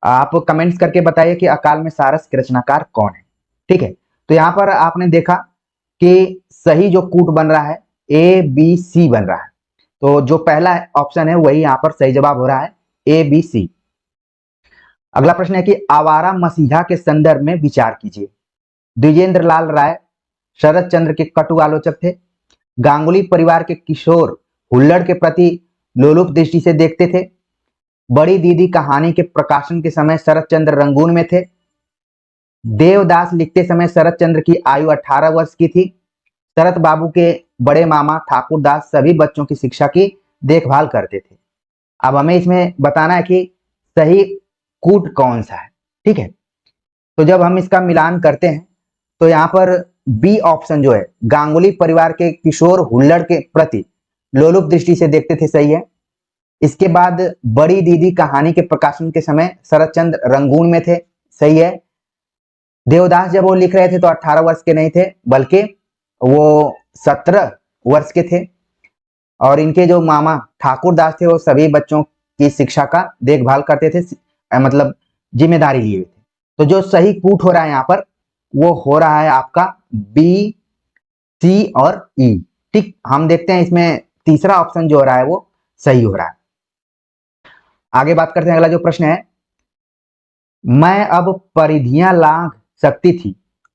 आप कमेंट्स करके बताइए कि अकाल में सारस के रचनाकार कौन है। ठीक है, तो यहाँ पर आपने देखा कि सही जो कूट बन रहा है ए बी सी बन रहा है। तो जो पहला ऑप्शन है वही यहाँ पर सही जवाब हो रहा है, ए बी सी। अगला प्रश्न है कि आवारा मसीहा के संदर्भ में विचार कीजिए। द्विजेंद्र लाल राय शरद चंद्र के कटु आलोचक थे। गांगुली परिवार के किशोर हुल्लड़ के प्रति लोलुप दृष्टि से देखते थे। बड़ी दीदी कहानी के प्रकाशन के समय शरद चंद्र रंगून में थे। देवदास लिखते समय शरद चंद्र की आयु 18 वर्ष की थी। शरद बाबू के बड़े मामा ठाकुर दास सभी बच्चों की शिक्षा की देखभाल करते थे। अब हमें इसमें बताना है कि सही कूट कौन सा है। ठीक है, तो जब हम इसका मिलान करते हैं तो यहाँ पर बी ऑप्शन जो है, गांगुली परिवार के किशोर हुल्लड़ के प्रति लोलुप दृष्टि से देखते थे, सही है। इसके बाद बड़ी दीदी कहानी के प्रकाशन के समय शरदचंद्र रंगून में थे, सही है। देवदास जब वो लिख रहे थे तो 18 वर्ष के नहीं थे बल्कि वो 17 वर्ष के थे। और इनके जो मामा ठाकुर दास थे वो सभी बच्चों की शिक्षा का देखभाल करते थे, मतलब जिम्मेदारी लिए हुए थे। तो जो सही कूट हो रहा है यहाँ पर वो हो रहा है आपका बी, सी और ई। ठीक, हम देखते हैं इसमें तीसरा ऑप्शन जो हो रहा है वो सही हो रहा है। आगे बात करते हैं। अगला जो प्रश्न है, मैं अब परिधियां लांघ सकती थी,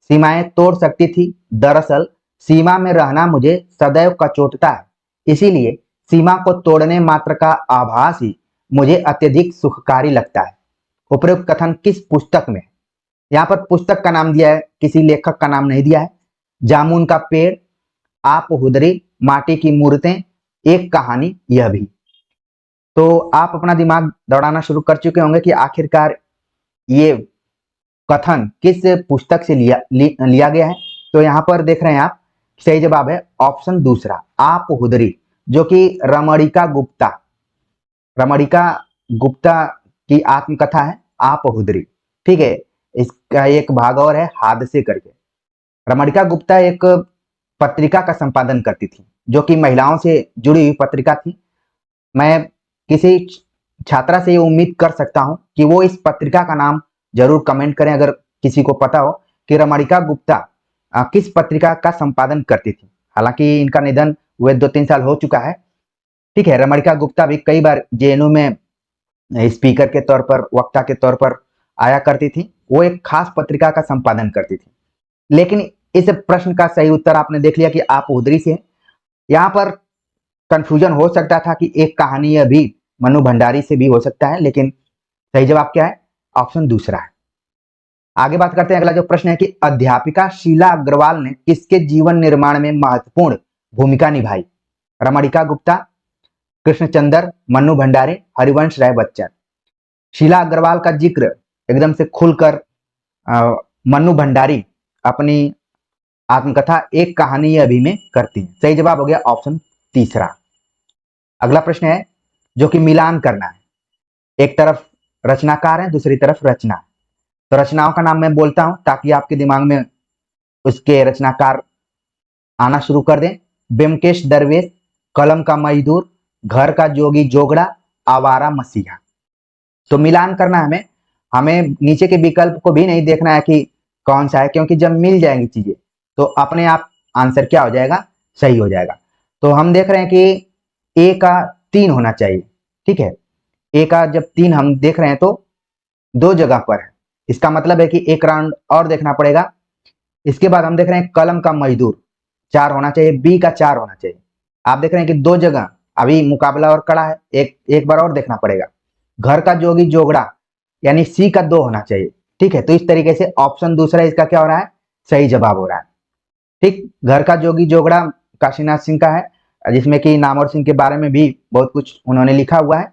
सीमाएं तोड़ सकती थी। दरअसल सीमा में रहना मुझे सदैव कचोटता है, इसीलिए सीमा को तोड़ने मात्र का आभास ही मुझे अत्यधिक सुखकारी लगता है। उपरोक्त कथन किस पुस्तक में है? यहाँ पर पुस्तक का नाम दिया है, किसी लेखक का नाम नहीं दिया है। जामुन का पेड़, आप हुदरी, माटी की मूर्तें, एक कहानी, यह भी। तो आप अपना दिमाग दौड़ाना शुरू कर चुके होंगे कि आखिरकार ये कथन किस पुस्तक से लिया गया है। तो यहाँ पर देख रहे हैं आप, सही जवाब है ऑप्शन दूसरा, आप हुदरी, जो कि रमणिका गुप्ता की आत्मकथा है आप हुदरी। ठीक है, इसका एक भाग और है हादसे करके। रमणिका गुप्ता एक पत्रिका का संपादन करती थी, जो कि महिलाओं से जुड़ी हुई पत्रिका थी। मैं किसी छात्रा से ये उम्मीद कर सकता हूं कि वो इस पत्रिका का नाम जरूर कमेंट करें अगर किसी को पता हो कि रमणिका गुप्ता किस पत्रिका का संपादन करती थी। हालांकि इनका निधन हुए 2-3 साल हो चुका है। ठीक है, रमणिका गुप्ता भी कई बार जेएनयू में स्पीकर के तौर पर, वक्ता के तौर पर आया करती थी। वो एक खास पत्रिका का संपादन करती थी। लेकिन इस प्रश्न का सही उत्तर आपने देख लिया कि आप उदरी से। यहाँ पर कंफ्यूजन हो सकता था कि एक कहानी अभी मनु भंडारी से भी हो सकता है, लेकिन सही जवाब क्या है? ऑप्शन दूसरा है। आगे बात करते हैं। अगला जो प्रश्न है कि अध्यापिका शीला अग्रवाल ने किसके जीवन निर्माण में महत्वपूर्ण भूमिका निभाई? रमणिका गुप्ता, कृष्णचंद्र, मन्नू भंडारे, हरिवंश राय बच्चन। शीला अग्रवाल का जिक्र एकदम से खुलकर मन्नू भंडारी अपनी आत्मकथा एक कहानी अभी में करती है। सही जवाब हो गया ऑप्शन तीसरा। अगला प्रश्न है जो कि मिलान करना है। एक तरफ रचनाकार है, दूसरी तरफ रचना। तो रचनाओं का नाम मैं बोलता हूं ताकि आपके दिमाग में उसके रचनाकार आना शुरू कर दें। ब्योमकेश दरवेश, कलम का मजदूर, घर का जोगी जोगड़ा, आवारा मसीहा। तो मिलान करना है हमें नीचे के विकल्प को भी नहीं देखना है कि कौन सा है, क्योंकि जब मिल जाएंगी चीजें तो अपने आप आंसर क्या हो जाएगा? सही हो जाएगा। तो हम देख रहे हैं कि ए का 3 होना चाहिए। ठीक है, ए का जब 3 हम देख रहे हैं तो 2 जगह पर है, इसका मतलब है कि एक राउंड और देखना पड़ेगा। इसके बाद हम देख रहे हैं कलम का मजदूर 4 होना चाहिए, बी का 4 होना चाहिए। आप देख रहे हैं कि 2 जगह अभी मुकाबला और कड़ा है, एक बार और देखना पड़ेगा। घर का जोगी जोगड़ा यानी सी का 2 होना चाहिए। ठीक है, तो इस तरीके से ऑप्शन दूसरा इसका क्या हो रहा है? सही जवाब हो रहा है। ठीक, घर का जोगी जोगड़ा काशीनाथ सिंह का है, जिसमें कि नामवर सिंह के बारे में भी बहुत कुछ उन्होंने लिखा हुआ है।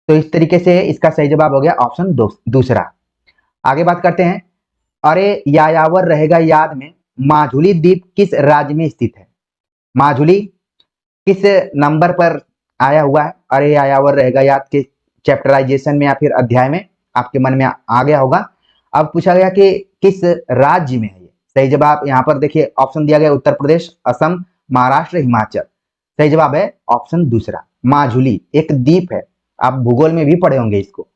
तो इस तरीके से इसका सही जवाब हो गया ऑप्शन दूसरा। आगे बात करते हैं। अरे यायावर रहेगा याद में माजुली द्वीप किस राज्य में स्थित है? माजुली किस नंबर पर आया हुआ है? अरे यायावर रहेगा याद के चैप्टराइजेशन में या फिर अध्याय में आपके मन में आ गया होगा। अब पूछा गया कि किस राज्य में है ये। सही जवाब यहाँ पर देखिए ऑप्शन दिया गया उत्तर प्रदेश, असम, महाराष्ट्र, हिमाचल। सही जवाब है ऑप्शन दूसरा, माजुली एक द्वीप है। आप भूगोल में भी पढ़े होंगे इसको।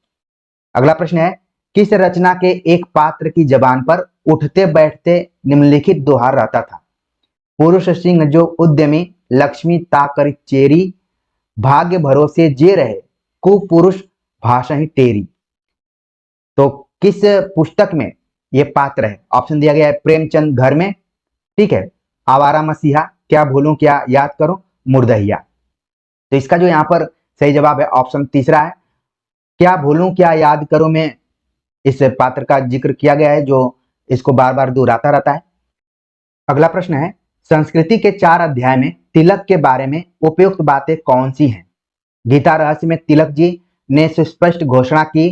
अगला प्रश्न है किस रचना के एक पात्र की जबान पर उठते बैठते निम्नलिखित दोहा रहता था? पुरुष सिंह जो उद्यमी, लक्ष्मी ताकर चेरी, भाग्य भरोसे जे रहे, कुपुरुष भाषा ही टेरी। तो किस पुस्तक में ये पात्र है? ऑप्शन दिया गया है प्रेमचंद घर में, ठीक है, आवारा मसीहा, क्या भूलूं क्या याद करूं, मुर्दहिया। तो इसका जो यहाँ पर सही जवाब है ऑप्शन तीसरा है, क्या भूलूं क्या याद करूं में इस पात्र का जिक्र किया गया है जो इसको बार बार दोहराता रहता है। अगला प्रश्न है संस्कृति के 4 अध्याय में तिलक के बारे में उपयुक्त बातें कौन सी हैं? गीता रहस्य में तिलक जी ने सुस्पष्ट घोषणा की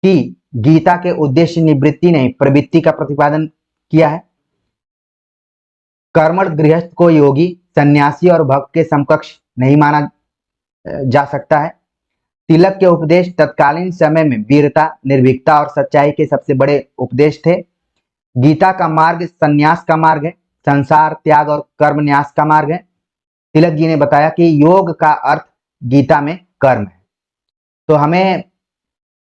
कि गीता के उद्देश्य निवृत्ति नहीं प्रवृत्ति का प्रतिपादन किया है। कर्मठ गृहस्थ को योगी, सन्यासी और भक्त के समकक्ष नहीं माना जा सकता है। तिलक के उपदेश तत्कालीन समय में वीरता, निर्भीकता और सच्चाई के सबसे बड़े उपदेश थे। गीता का मार्ग संन्यास का मार्ग है, संसार त्याग और कर्म न्यास का मार्ग है। तिलक जी ने बताया कि योग का अर्थ गीता में कर्म है। तो हमें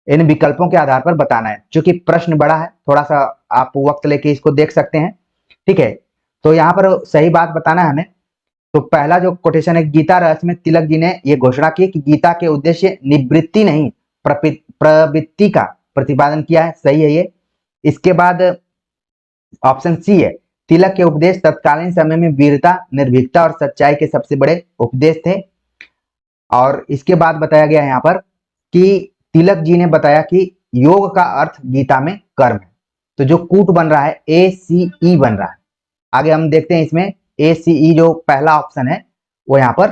इन विकल्पों के आधार पर बताना है। चूंकि प्रश्न बड़ा है, थोड़ा सा आप वक्त लेके इसको देख सकते हैं। ठीक है, तो यहाँ पर सही बात बताना है हमें। तो पहला जो कोटेशन है गीता रहस्य में तिलक जी ने यह घोषणा की कि गीता के उद्देश्य निवृत्ति नहीं प्रवृत्ति का प्रतिपादन किया है। सही है ये। इसके बाद ऑप्शन सी है, तिलक के उपदेश तत्कालीन समय में वीरता, निर्भीकता और सच्चाई के सबसे बड़े उपदेश थे। और इसके बाद बताया गया यहाँ पर कि तिलक जी ने बताया कि योग का अर्थ गीता में कर्म है, तो जो कूट बन रहा है ACE बन रहा है। आगे हम देखते हैं इसमें ACE जो पहला ऑप्शन है वो यहाँ पर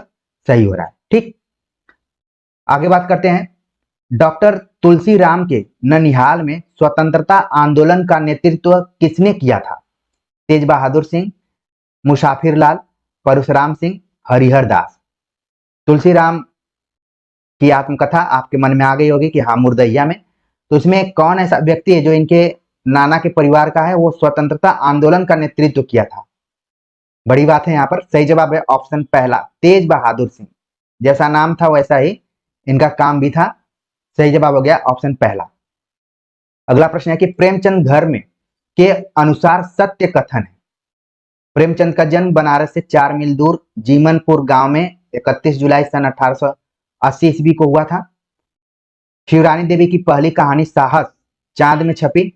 सही हो रहा है। ठीक, आगे बात करते हैं। डॉक्टर तुलसीराम के ननिहाल में स्वतंत्रता आंदोलन का नेतृत्व किसने किया था? तेज बहादुर सिंह, मुसाफिर लाल, परशुराम सिंह, हरिहर दास। तुलसीराम की आत्मकथा आपके मन में आ गई होगी कि हाँ, मुर्दैया में। तो इसमें कौन ऐसा व्यक्ति है जो इनके नाना के परिवार का है, वो स्वतंत्रता आंदोलन का नेतृत्व किया था? बड़ी बात है यहाँ पर, सही जवाब है ऑप्शन पहला, तेज बहादुर सिंह। जैसा नाम था वैसा ही इनका काम भी था। सही जवाब हो गया ऑप्शन पहला। अगला प्रश्न है कि प्रेमचंद घर में के अनुसार सत्य कथन है। प्रेमचंद का जन्म बनारस से 4 मील दूर जीमनपुर गांव में 31 जुलाई सन 1880 ईस्वी को हुआ था। शिवरानी देवी की पहली कहानी साहस चांद में छपी।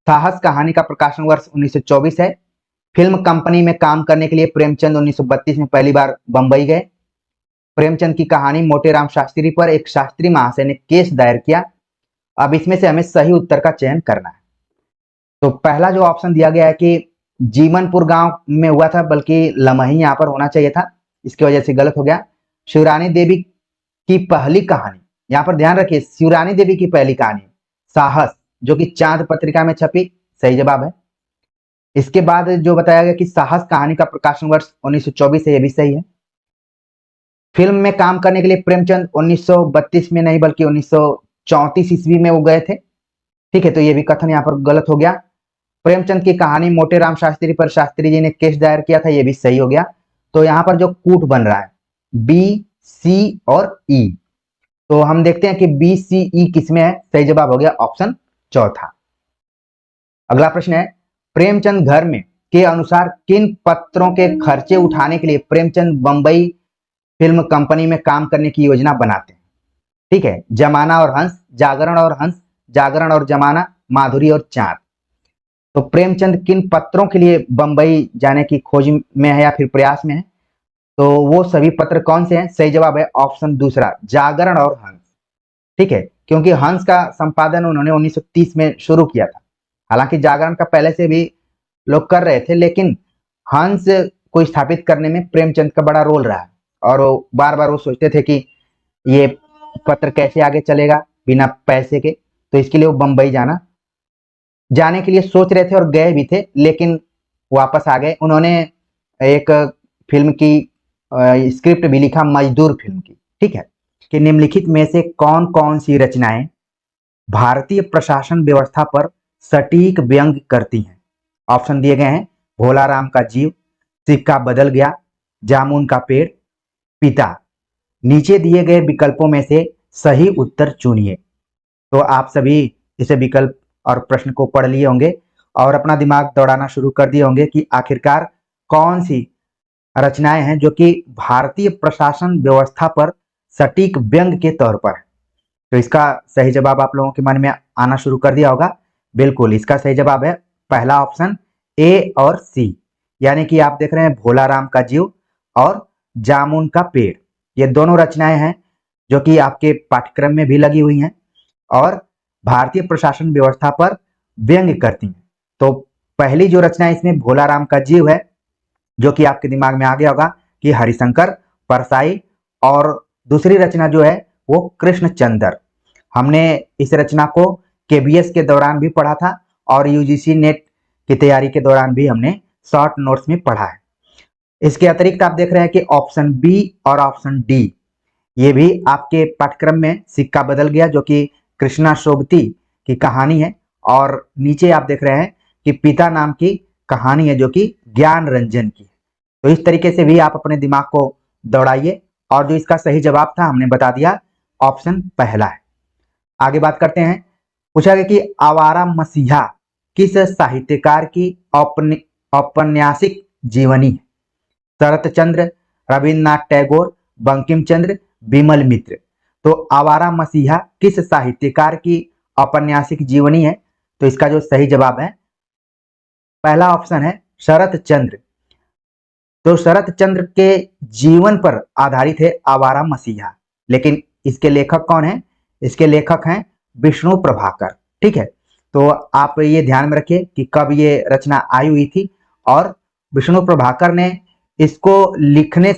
साहस कहानी का प्रकाशन वर्ष 1924 है। फिल्म कंपनी में काम करने के लिए प्रेमचंद 1932 में पहली बार बंबई गए। प्रेमचंद की कहानी मोटेराम शास्त्री पर एक शास्त्री महाशय ने केस दायर किया। अब इसमें से हमें सही उत्तर का चयन करना है। तो पहला जो ऑप्शन दिया गया है कि जीमनपुर गांव में हुआ था, बल्कि लमही यहाँ पर होना चाहिए था, इसकी वजह से गलत हो गया। शिवरानी देवी की पहली कहानी, यहाँ पर ध्यान रखिए, शिवरानी देवी की पहली कहानी साहस, जो कि चांद पत्रिका में छपी, सही जवाब है। इसके बाद जो बताया गया कि साहस कहानी का प्रकाशन वर्ष 1924 है, ये भी सही है। फिल्म में काम करने के लिए प्रेमचंद 1932 में नहीं बल्कि 1934 ईस्वी में वो गए थे। ठीक है, तो ये भी कथन यहाँ पर गलत हो गया। प्रेमचंद की कहानी मोटेराम शास्त्री पर शास्त्री जी ने केस दायर किया था, ये भी सही हो गया। तो यहाँ पर जो कूट बन रहा है B, C और E, तो हम देखते हैं कि B, C, E किसमें है। सही जवाब हो गया ऑप्शन चौथा। अगला प्रश्न है, प्रेमचंद घर में के अनुसार किन पत्रों के खर्चे उठाने के लिए प्रेमचंद बंबई फिल्म कंपनी में काम करने की योजना बनाते हैं? ठीक है, जमाना और हंस, जागरण और हंस, जागरण और जमाना, माधुरी और चांद। तो प्रेमचंद किन पत्रों के लिए बंबई जाने की खोज में है या फिर प्रयास में है? तो वो सभी पत्र कौन से हैं? सही जवाब है ऑप्शन दूसरा, जागरण और हंस। ठीक है, क्योंकि हंस का संपादन उन्होंने 1930 में शुरू किया था। हालांकि जागरण का पहले से भी लोग कर रहे थे, लेकिन हंस को स्थापित करने में प्रेमचंद का बड़ा रोल रहा है। और बार बार वो सोचते थे कि ये पत्र कैसे आगे चलेगा बिना पैसे के, तो इसके लिए वो बंबई जाने के लिए सोच रहे थे और गए भी थे, लेकिन वापस आ गए। उन्होंने एक फिल्म की स्क्रिप्ट भी लिखा, मजदूर फिल्म की। ठीक है, कि निम्नलिखित में से कौन कौन सी रचनाएं भारतीय प्रशासन व्यवस्था पर सटीक व्यंग करती हैं? ऑप्शन दिए गए हैं, भोलाराम का जीव, सिक्का बदल गया, जामुन का पेड़, पिता। नीचे दिए गए विकल्पों में से सही उत्तर चुनिए। तो आप सभी इसे विकल्प और प्रश्न को पढ़ लिए होंगे और अपना दिमाग दौड़ाना शुरू कर दिए होंगे कि आखिरकार कौन सी रचनाएं हैं जो कि भारतीय प्रशासन व्यवस्था पर सटीक व्यंग के तौर पर है। तो इसका सही जवाब आप लोगों के मन में आना शुरू कर दिया होगा। बिल्कुल, इसका सही जवाब है पहला ऑप्शन A और C, यानी कि आप देख रहे हैं भोलाराम का जीव और जामुन का पेड़। ये दोनों रचनाएं हैं जो कि आपके पाठ्यक्रम में भी लगी हुई हैं और भारतीय प्रशासन व्यवस्था पर व्यंग करती हैं। तो पहली जो रचना इसमें भोलाराम का जीव है, जो कि आपके दिमाग में आ गया होगा कि हरिशंकर परसाई, और दूसरी रचना जो है वो कृष्णचंद्र। हमने इस रचना को KBS के दौरान भी पढ़ा था और UGC नेट की तैयारी के दौरान भी हमने शॉर्ट नोट्स में पढ़ा है। इसके अतिरिक्त आप देख रहे हैं कि ऑप्शन B और ऑप्शन D, ये भी आपके पाठ्यक्रम में सिक्का बदल गया, जो कि कृष्णा शोभती की कहानी है, और नीचे आप देख रहे हैं कि पिता नाम की कहानी है जो कि ज्ञान रंजन की है। तो इस तरीके से भी आप अपने दिमाग को दौड़ाइए, और जो इसका सही जवाब था हमने बता दिया, ऑप्शन पहला है। आगे बात करते हैं, पूछा गया कि आवारा मसीहा किस साहित्यकार की औपन्यासिक जीवनी है? शरत चंद्र, रविन्द्रनाथ टैगोर, बंकिम चंद्र, बिमल मित्र। तो आवारा मसीहा किस साहित्यकार की औपन्यासिक जीवनी है? तो इसका जो सही जवाब है पहला ऑप्शन है शरत चंद्र। तो शरत चंद्र के जीवन पर आधारित है आवारा मसीहा, लेकिन इसके लेखक कौन है? इसके लेखक हैं विष्णु प्रभाकर। ठीक है, तो आप ये ध्यान में रखिए कि कब ये रचना आई हुई थी और विष्णु प्रभाकर ने इसको लिखने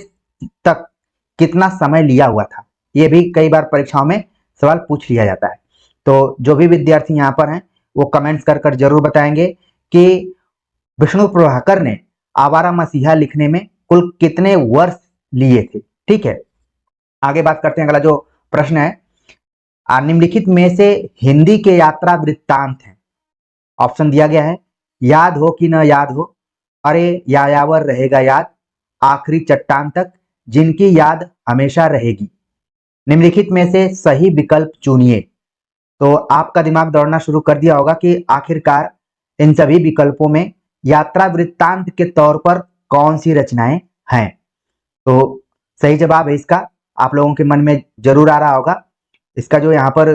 तक कितना समय लिया हुआ था। ये भी कई बार परीक्षाओं में सवाल पूछ लिया जाता है। तो जो भी विद्यार्थी यहाँ पर हैं वो कमेंट्स कर जरूर बताएंगे कि विष्णु प्रभाकर ने आवारा मसीहा लिखने में कुल कितने वर्ष लिए थे। ठीक है, आगे बात करते हैं। अगला जो प्रश्न है, निम्नलिखित में से हिंदी के यात्रा वृत्तांत हैं। ऑप्शन दिया गया है, याद हो कि न याद हो, अरे यायावर रहेगा याद, आखिरी चट्टान तक, जिनकी याद हमेशा रहेगी। निम्नलिखित में से सही विकल्प चुनिए। तो आपका दिमाग दौड़ना शुरू कर दिया होगा कि आखिरकार इन सभी विकल्पों में यात्रा वृत्तांत के तौर पर कौन सी रचनाएं हैं। तो सही जवाब है इसका, आप लोगों के मन में जरूर आ रहा होगा। इसका जो यहाँ पर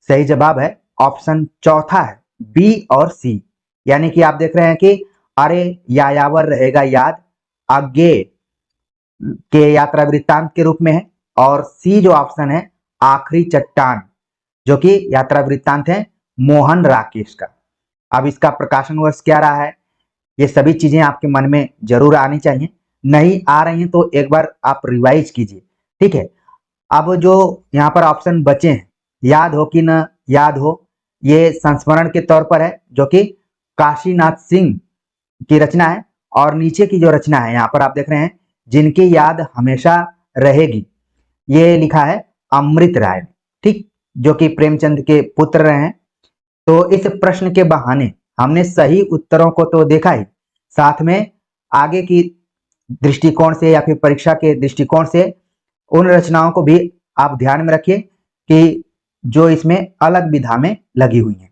सही जवाब है ऑप्शन चौथा है, बी और सी। यानी कि आप देख रहे हैं कि अरे यायावर रहेगा याद आगे के यात्रा वृत्तांत के रूप में है, और सी जो ऑप्शन है आखिरी चट्टान, जो कि यात्रा वृत्तांत है मोहन राकेश का। अब इसका प्रकाशन वर्ष क्या रहा है, ये सभी चीजें आपके मन में जरूर आनी चाहिए। नहीं आ रही हैं तो एक बार आप रिवाइज कीजिए। ठीक है, अब जो यहाँ पर ऑप्शन बचे हैं, याद हो कि न याद हो, ये संस्मरण के तौर पर है, जो कि काशीनाथ सिंह की रचना है। और नीचे की जो रचना है यहाँ पर आप देख रहे हैं, जिनकी याद हमेशा रहेगी, ये लिखा है अमृत राय ने। ठीक, जो कि प्रेमचंद के पुत्र रहे हैं। तो इस प्रश्न के बहाने हमने सही उत्तरों को तो देखा ही, साथ में आगे की दृष्टिकोण से या फिर परीक्षा के दृष्टिकोण से उन रचनाओं को भी आप ध्यान में रखिए कि जो इसमें अलग विधा में लगी हुई हैं।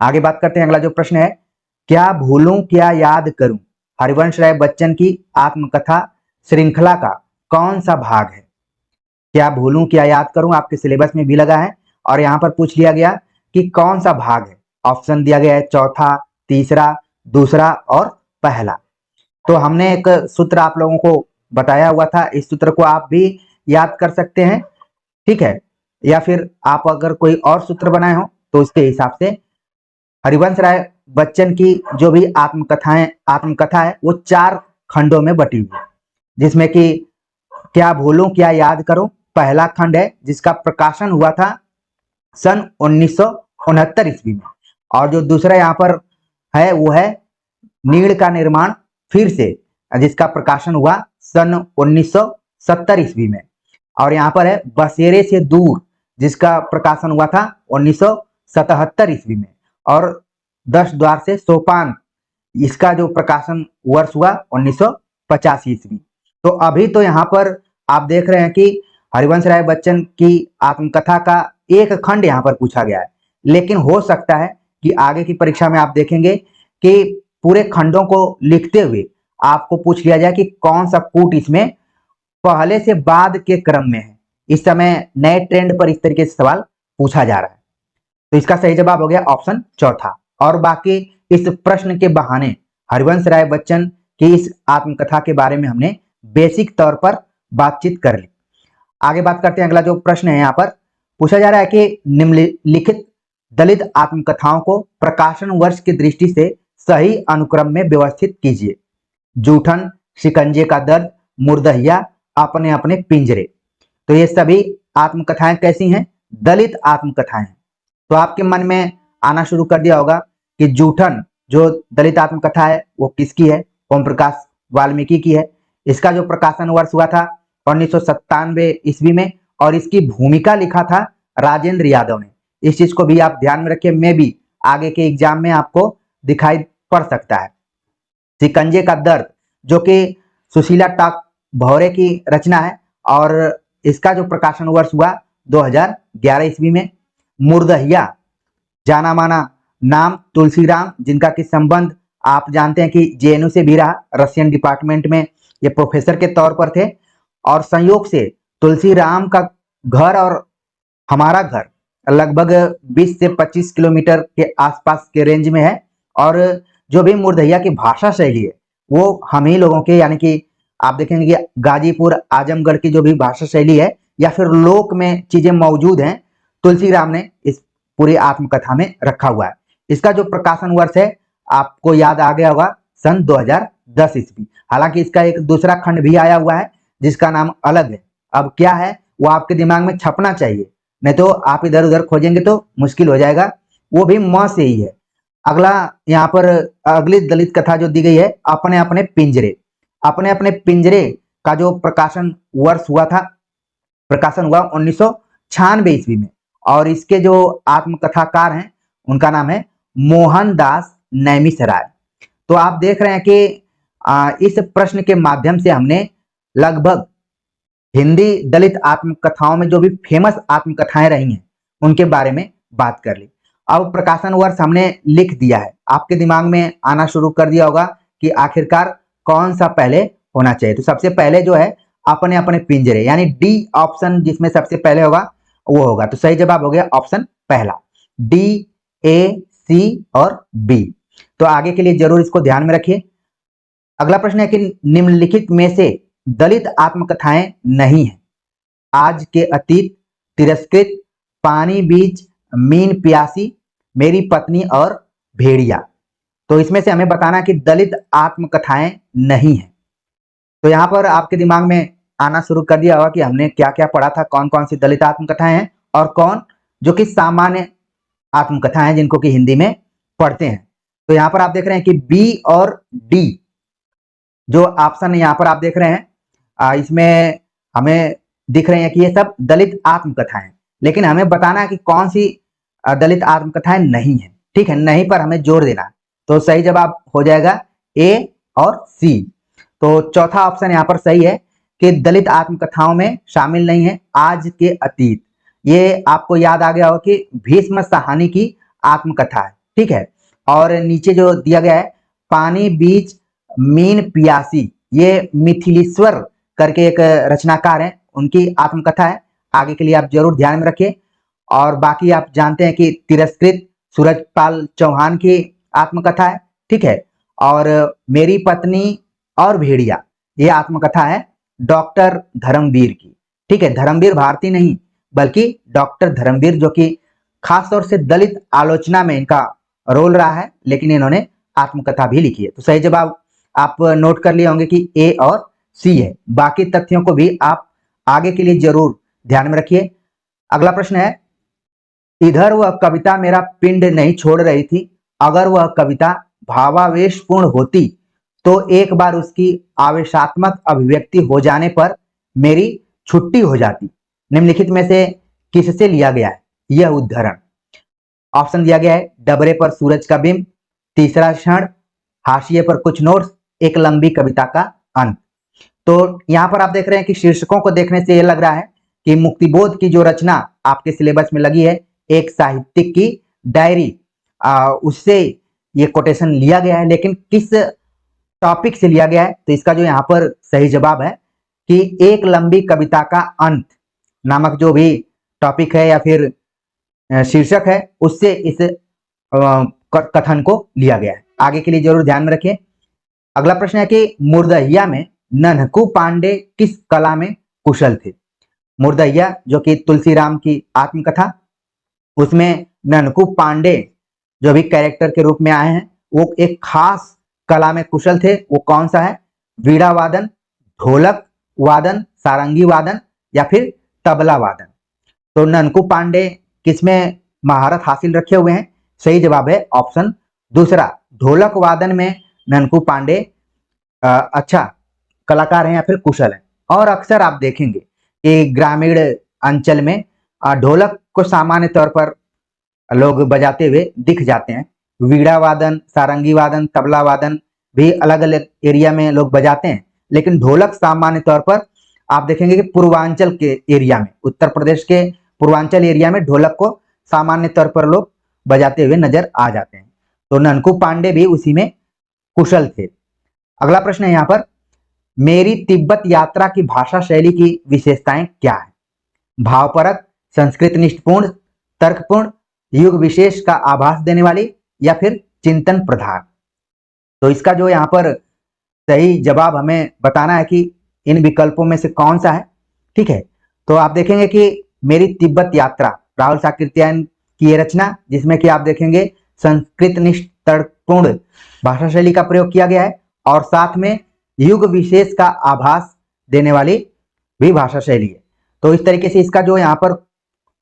आगे बात करते हैं। अगला जो प्रश्न है, क्या भूलूं क्या याद करूं, हरिवंश राय बच्चन की आत्मकथा श्रृंखला का कौन सा भाग है। क्या भूलूं क्या याद करूं आपके सिलेबस में भी लगा है, और यहाँ पर पूछ लिया गया कि कौन सा भाग है। ऑप्शन दिया गया है चौथा, तीसरा, दूसरा और पहला। तो हमने एक सूत्र आप लोगों को बताया हुआ था, इस सूत्र को आप भी याद कर सकते हैं। ठीक है, या फिर आप अगर कोई और सूत्र बनाए हो तो इसके हिसाब से हरिवंश राय बच्चन की जो भी आत्मकथा है वो 4 खंडों में बटी हुई है, जिसमें कि क्या भूलूं क्या याद करूं पहला खंड है, जिसका प्रकाशन हुआ था सन 1969 ईस्वी में। और जो दूसरा यहाँ पर है वो है नीड़ का निर्माण फिर से, जिसका प्रकाशन हुआ सन 1970 ईस्वी में। और यहाँ पर है बसेरे से दूर, जिसका प्रकाशन हुआ था 1977 ईस्वी में। और 10 द्वार से सोपान, इसका जो प्रकाशन वर्ष हुआ 1985 ईस्वी। तो अभी तो यहाँ पर आप देख रहे हैं कि हरिवंश राय बच्चन की आत्मकथा का एक खंड यहाँ पर पूछा गया है, लेकिन हो सकता है कि आगे की परीक्षा में आप देखेंगे कि पूरे खंडों को लिखते हुए आपको पूछ लिया जाए कि कौन सा कूट इसमें पहले से बाद के क्रम में है। इस समय नए ट्रेंड पर इस तरीके से सवाल पूछा जा रहा है। तो इसका सही जवाब हो गया ऑप्शन चौथा। और बाकी इस प्रश्न के बहाने हरिवंश राय बच्चन की इस आत्मकथा के बारे में हमने बेसिक तौर पर बातचीत कर ली। आगे बात करते हैं। अगला जो प्रश्न है यहाँ पर पूछा जा रहा है कि निम्नलिखित दलित आत्मकथाओं को प्रकाशन वर्ष की दृष्टि से सही अनुक्रम में व्यवस्थित कीजिए। जूठन, शिकंजे का दर्द, मुर्दहिया, अपने अपने पिंजरे। तो ये सभी आत्मकथाएं कैसी हैं? दलित आत्मकथाएं हैं। तो आपके मन में आना शुरू कर दिया होगा कि जूठन जो दलित आत्मकथा है वो किसकी है? ओम प्रकाश वाल्मीकि की है। इसका जो प्रकाशन वर्ष हुआ था 1997 ईस्वी में, और इसकी भूमिका लिखा था राजेंद्र यादव ने। इस चीज को भी आप ध्यान में रखिए, मे भी आगे के एग्जाम में आपको दिखाई पड़ सकता है। शिकंजे का दर्द जो कि सुशीला टाक भौरे की रचना है, और इसका जो प्रकाशन वर्ष हुआ 2011 ईस्वी में। मुर्दहिया जाना माना नाम तुलसीराम, जिनका कि संबंध आप जानते हैं कि जेएनयू से भी रहा, रशियन डिपार्टमेंट में ये प्रोफेसर के तौर पर थे। और संयोग से तुलसीराम का घर और हमारा घर लगभग 20 से 25 किलोमीटर के आसपास के रेंज में है। और जो भी मुर्दहिया की भाषा शैली है वो हम ही लोगों के, यानी कि आप देखेंगे कि गाजीपुर आजमगढ़ की जो भी भाषा शैली है या फिर लोक में चीजें मौजूद हैं, तुलसीराम ने इस पूरी आत्मकथा में रखा हुआ है। इसका जो प्रकाशन वर्ष है आपको याद आ गया होगा, सन 2010 ईस्वी। हालांकि इसका एक दूसरा खंड भी आया हुआ है जिसका नाम अलग है। अब क्या है वो आपके दिमाग में छपना चाहिए, नहीं तो आप इधर उधर खोजेंगे तो मुश्किल हो जाएगा। वो भी म से ही है। अगला यहाँ पर अगली दलित कथा जो दी गई है, अपने अपने पिंजरे। अपने अपने पिंजरे का जो प्रकाशन वर्ष हुआ था, प्रकाशन हुआ 1996 ईस्वी में, और इसके जो आत्मकथाकार हैं उनका नाम है मोहनदास नैमिषारण्य। तो आप देख रहे हैं कि इस प्रश्न के माध्यम से हमने लगभग हिंदी दलित आत्मकथाओं में जो भी फेमस आत्मकथाएं रही हैं उनके बारे में बात कर ली। अब प्रकाशन वर्ष हमने लिख दिया है, आपके दिमाग में आना शुरू कर दिया होगा कि आखिरकार कौन सा पहले होना चाहिए। तो सबसे पहले जो है अपने अपने पिंजरे, यानी डी ऑप्शन जिसमें सबसे पहले होगा वो होगा। तो सही जवाब हो गया ऑप्शन पहला, डी, ए, सी और बी। तो आगे के लिए जरूर इसको ध्यान में रखिए। अगला प्रश्न है कि निम्नलिखित में से दलित आत्मकथाएं नहीं है। आज के अतीत, तिरस्कृत, पानी बीच, मीन प्यासी, मेरी पत्नी और भेड़िया। तो इसमें से हमें बताना कि दलित आत्मकथाएं नहीं है। तो यहाँ पर आपके दिमाग में आना शुरू कर दिया होगा कि हमने क्या क्या पढ़ा था, कौन कौन सी दलित आत्मकथाएं हैं और कौन जो कि सामान्य आत्मकथाएं हैं जिनको कि हिंदी में पढ़ते हैं। तो यहाँ पर आप देख रहे हैं कि बी और डी जो ऑप्शन यहाँ पर आप देख रहे हैं, इसमें हमें दिख रहे हैं कि ये सब दलित आत्मकथाएं, लेकिन हमें बताना है कि कौन सी दलित आत्मकथाएं नहीं है। ठीक है, नहीं पर हमें जोर देना। तो सही जवाब हो जाएगा ए और सी। तो चौथा ऑप्शन यहाँ पर सही है कि दलित आत्मकथाओं में शामिल नहीं है आज के अतीत। ये आपको याद आ गया होगा कि भीष्म साहनी की आत्मकथा है। ठीक है, और नीचे जो दिया गया है पानी बीच, मीन पियासी, ये मिथिलेश्वर करके एक रचनाकार हैं, उनकी आत्मकथा है। आगे के लिए आप जरूर ध्यान में रखिए। और बाकी आप जानते हैं कि तिरस्कृत सूरजपाल चौहान की आत्मकथा है। ठीक है, और मेरी पत्नी और भेड़िया ये आत्मकथा है डॉक्टर धर्मवीर की। ठीक है, धर्मवीर भारती नहीं बल्कि डॉक्टर धर्मवीर, जो कि खास तौर से दलित आलोचना में इनका रोल रहा है, लेकिन इन्होंने आत्मकथा भी लिखी है। तो सही जवाब आप नोट कर लिए होंगे कि ए और सी है। बाकी तथ्यों को भी आप आगे के लिए जरूर ध्यान में रखिए। अगला प्रश्न है, इधर वह कविता मेरा पिंड नहीं छोड़ रही थी, अगर वह कविता भावावेशपूर्ण होती तो एक बार उसकी आवेशात्मक अभिव्यक्ति हो जाने पर मेरी छुट्टी हो जाती। निम्नलिखित में से किससे लिया गया है यह उद्धरण? ऑप्शन दिया गया है डबरे पर सूरज का बिंब, तीसरा क्षण, हाशिए पर कुछ नोट्स, एक लंबी कविता का अंत। तो यहाँ पर आप देख रहे हैं कि शीर्षकों को देखने से यह लग रहा है कि मुक्तिबोध की जो रचना आपके सिलेबस में लगी है, एक साहित्यिक की डायरी, उससे ये कोटेशन लिया गया है, लेकिन किस टॉपिक से लिया गया है? तो इसका जो यहाँ पर सही जवाब है कि एक लंबी कविता का अंत नामक जो भी टॉपिक है या फिर शीर्षक है, उससे इस कथन को लिया गया है। आगे के लिए जरूर ध्यान में रखिए। अगला प्रश्न है कि मुर्दहिया में नन्हकू पांडे किस कला में कुशल थे? मुर्दहिया जो कि तुलसीराम की आत्मकथा, उसमें नन्हकू पांडे जो भी कैरेक्टर के रूप में आए हैं वो एक खास कला में कुशल थे। वो कौन सा है? वीणा वादन, ढोलक वादन, सारंगी वादन या फिर तबला वादन। तो नन्हकू पांडे किसमें महारत हासिल रखे हुए हैं? सही जवाब है ऑप्शन दूसरा, ढोलक वादन में नन्हकू पांडे अच्छा कलाकार हैं या फिर कुशल हैं। और अक्सर आप देखेंगे कि ग्रामीण अंचल में ढोलक को सामान्य तौर पर लोग बजाते हुए दिख जाते हैं। वीणा वादन, सारंगी वादन, तबला वादन भी अलग अलग एरिया में लोग बजाते हैं, लेकिन ढोलक सामान्य तौर पर आप देखेंगे कि पूर्वांचल के एरिया में, उत्तर प्रदेश के पूर्वांचल एरिया में ढोलक को सामान्य तौर पर लोग बजाते हुए नजर आ जाते हैं। तो नन्हकू पांडे भी उसी में कुशल थे। अगला प्रश्न है यहाँ पर, मेरी तिब्बत यात्रा की भाषा शैली की विशेषताएं क्या है? भावपरक, संस्कृत निष्ठपूर्ण, तर्कपूर्ण, युग विशेष का आभास देने वाली या फिर चिंतन प्रधान। तो इसका जो यहाँ पर सही जवाब हमें बताना है कि इन विकल्पों में से कौन सा है। ठीक है, तो आप देखेंगे कि मेरी तिब्बत यात्रा राहुल साकृत्यायन की ये रचना, जिसमें कि आप देखेंगे संस्कृत निष्ठ तर्कपूर्ण भाषा शैली का प्रयोग किया गया है और साथ में युग विशेष का आभास देने वाली भी भाषा शैली है। तो इस तरीके से इसका जो यहाँ पर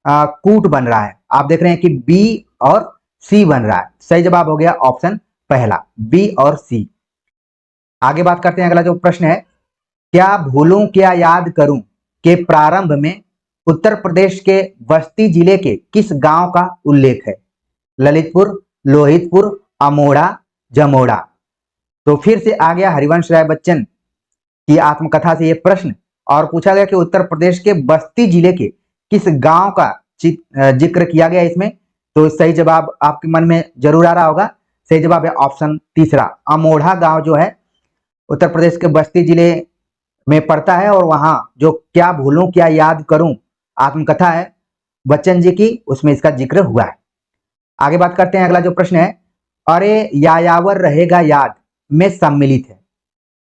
कूट बन रहा है, आप देख रहे हैं कि बी और सी बन रहा है। सही जवाब हो गया ऑप्शन पहला, बी और सी। आगे बात करते हैं, अगला जो प्रश्न है, क्या भूलूं क्या याद करूं के प्रारंभ में उत्तर प्रदेश के बस्ती जिले के किस गांव का उल्लेख है? ललितपुर, लोहितपुर, अमोढ़ा, जमोड़ा। तो फिर से आ गया हरिवंश राय बच्चन की आत्मकथा से यह प्रश्न और पूछा गया कि उत्तर प्रदेश के बस्ती जिले के किस गांव का जिक्र किया गया इसमें। तो सही जवाब आपके मन में जरूर आ रहा होगा, सही जवाब है ऑप्शन तीसरा, अमोढ़ा गांव जो है उत्तर प्रदेश के बस्ती जिले में पड़ता है और वहां जो क्या भूलूं क्या याद करूं आत्मकथा है बच्चन जी की, उसमें इसका जिक्र हुआ है। आगे बात करते हैं, अगला जो प्रश्न है, अरे यायावर रहेगा याद में सम्मिलित है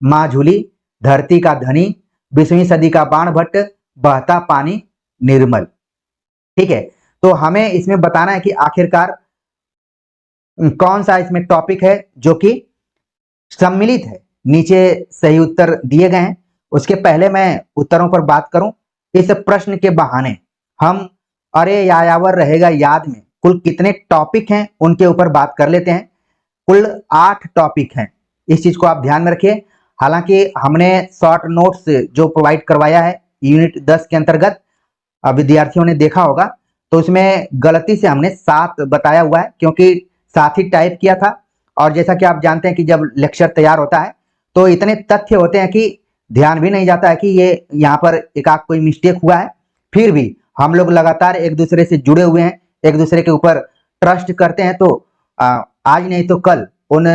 माँ-झूली, धरती का धनी, 20वीं सदी का बाणभट्ट, बहता पानी, निर्मल। ठीक है, तो हमें इसमें बताना है कि आखिरकार कौन सा इसमें टॉपिक है जो कि सम्मिलित है। नीचे सही उत्तर दिए गए हैं। उसके पहले मैं उत्तरों पर बात करूं, इस प्रश्न के बहाने हम अरे यायावर रहेगा याद में कुल कितने टॉपिक हैं उनके ऊपर बात कर लेते हैं। कुल 8 टॉपिक हैं, इस चीज को आप ध्यान में रखिए। हालांकि हमने शॉर्ट नोट्स जो प्रोवाइड करवाया है यूनिट 10 के अंतर्गत विद्यार्थियों ने देखा होगा, तो उसमें गलती से हमने 7 बताया हुआ है क्योंकि 7 ही टाइप किया था। और जैसा कि आप जानते हैं कि जब लेक्चर तैयार होता है तो इतने तथ्य होते हैं कि ध्यान भी नहीं जाता है कि ये यहाँ पर एक आध कोई मिस्टेक हुआ है। फिर भी हम लोग लगातार एक दूसरे से जुड़े हुए हैं, एक दूसरे के ऊपर ट्रस्ट करते हैं, तो आज नहीं तो कल उन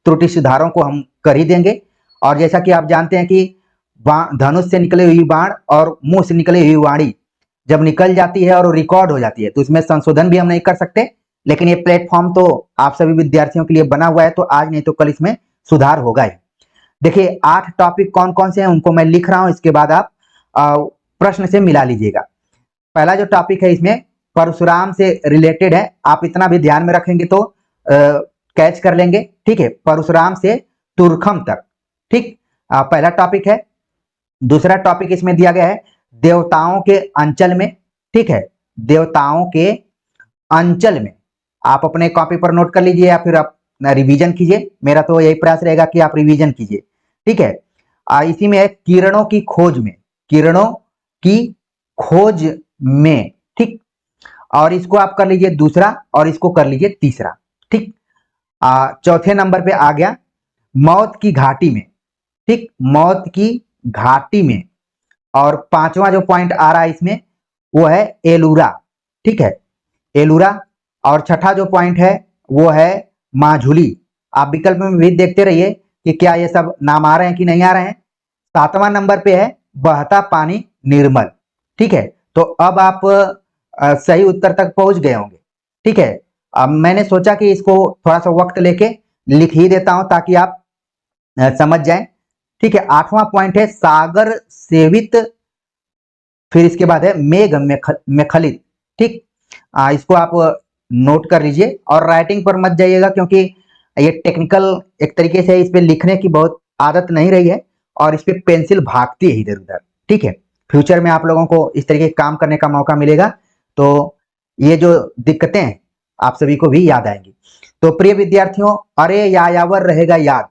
त्रुटि सुधारों को हम कर ही देंगे। और जैसा कि आप जानते हैं कि धनुष से निकले हुई बाण और मुंह से निकली हुई वाणी जब निकल जाती है और रिकॉर्ड हो जाती है तो इसमें संशोधन भी हम नहीं कर सकते, लेकिन ये प्लेटफॉर्म तो आप सभी विद्यार्थियों के लिए बना हुआ है, तो आज नहीं तो कल इसमें सुधार होगा ही। देखिए 8 टॉपिक कौन कौन से हैं उनको मैं लिख रहा हूं, इसके बाद आप प्रश्न से मिला लीजिएगा। पहला जो टॉपिक है इसमें परशुराम से रिलेटेड है, आप इतना भी ध्यान में रखेंगे तो कैच कर लेंगे। ठीक है, परशुराम से तुरखम तक, ठीक, पहला टॉपिक है। दूसरा टॉपिक इसमें दिया गया है देवताओं के अंचल में। ठीक है, देवताओं के अंचल में, आप अपने कॉपी पर नोट कर लीजिए या फिर आप रिवीजन कीजिए, मेरा तो यही प्रयास रहेगा कि आप रिवीजन कीजिए। ठीक है, इसी में है किरणों की खोज में, किरणों की खोज में, ठीक, और इसको आप कर लीजिए दूसरा और इसको कर लीजिए तीसरा। ठीक, चौथे नंबर पे आ गया मौत की घाटी में, ठीक, मौत की घाटी में। और 5वां जो पॉइंट आ रहा है इसमें वो है एलूरा। ठीक है, एलूरा। और छठा जो पॉइंट है वो है माँ-झूली। आप विकल्प में भी देखते रहिए कि क्या ये सब नाम आ रहे हैं कि नहीं आ रहे हैं। 7वां नंबर पे है बहता पानी निर्मल। ठीक है, तो अब आप सही उत्तर तक पहुंच गए होंगे। ठीक है, अब मैंने सोचा कि इसको थोड़ा सा वक्त लेके लिख ही देता हूं ताकि आप समझ जाएं। ठीक है, 8वां पॉइंट है सागर सेवित, फिर इसके बाद है मेघ में खलित। ठीक, इसको आप नोट कर लीजिए और राइटिंग पर मत जाइएगा क्योंकि ये टेक्निकल एक तरीके से इस पे लिखने की बहुत आदत नहीं रही है और इस पे पेंसिल भागती है इधर उधर। ठीक है, फ्यूचर में आप लोगों को इस तरीके काम करने का मौका मिलेगा तो ये जो दिक्कतें आप सभी को भी याद आएंगी। तो प्रिय विद्यार्थियों, अरे यायावर रहेगा याद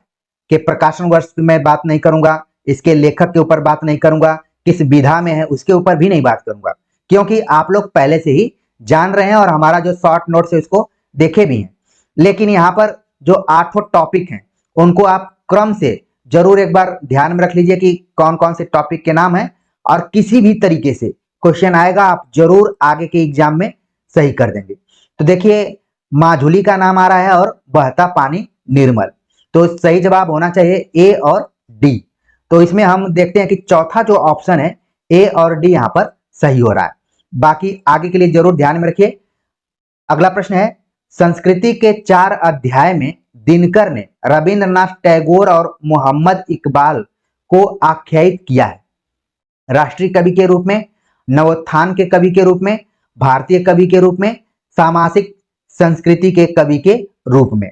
के प्रकाशन वर्ष पे मैं बात नहीं करूंगा, इसके लेखक के ऊपर बात नहीं करूंगा, किस विधा में है उसके ऊपर भी नहीं बात करूंगा क्योंकि आप लोग पहले से ही जान रहे हैं और हमारा जो शॉर्ट नोट्स है उसको देखे भी हैं। लेकिन यहाँ पर जो 8 टॉपिक हैं उनको आप क्रम से जरूर एक बार ध्यान में रख लीजिए कि कौन कौन से टॉपिक के नाम हैं और किसी भी तरीके से क्वेश्चन आएगा आप जरूर आगे के एग्जाम में सही कर देंगे। तो देखिए माँ-झूली का नाम आ रहा है और बहता पानी निर्मल, तो सही जवाब होना चाहिए ए और डी। तो इसमें हम देखते हैं कि चौथा जो ऑप्शन है ए और डी यहाँ पर सही हो रहा है। बाकी आगे के लिए जरूर ध्यान में रखिए। अगला प्रश्न है संस्कृति के 4 अध्याय में दिनकर ने रविंद्रनाथ टैगोर और मोहम्मद इकबाल को आख्यायित किया है राष्ट्रीय कवि के रूप में, नवोत्थान के कवि के रूप में, भारतीय कवि के रूप में, सामासिक संस्कृति के कवि के रूप में।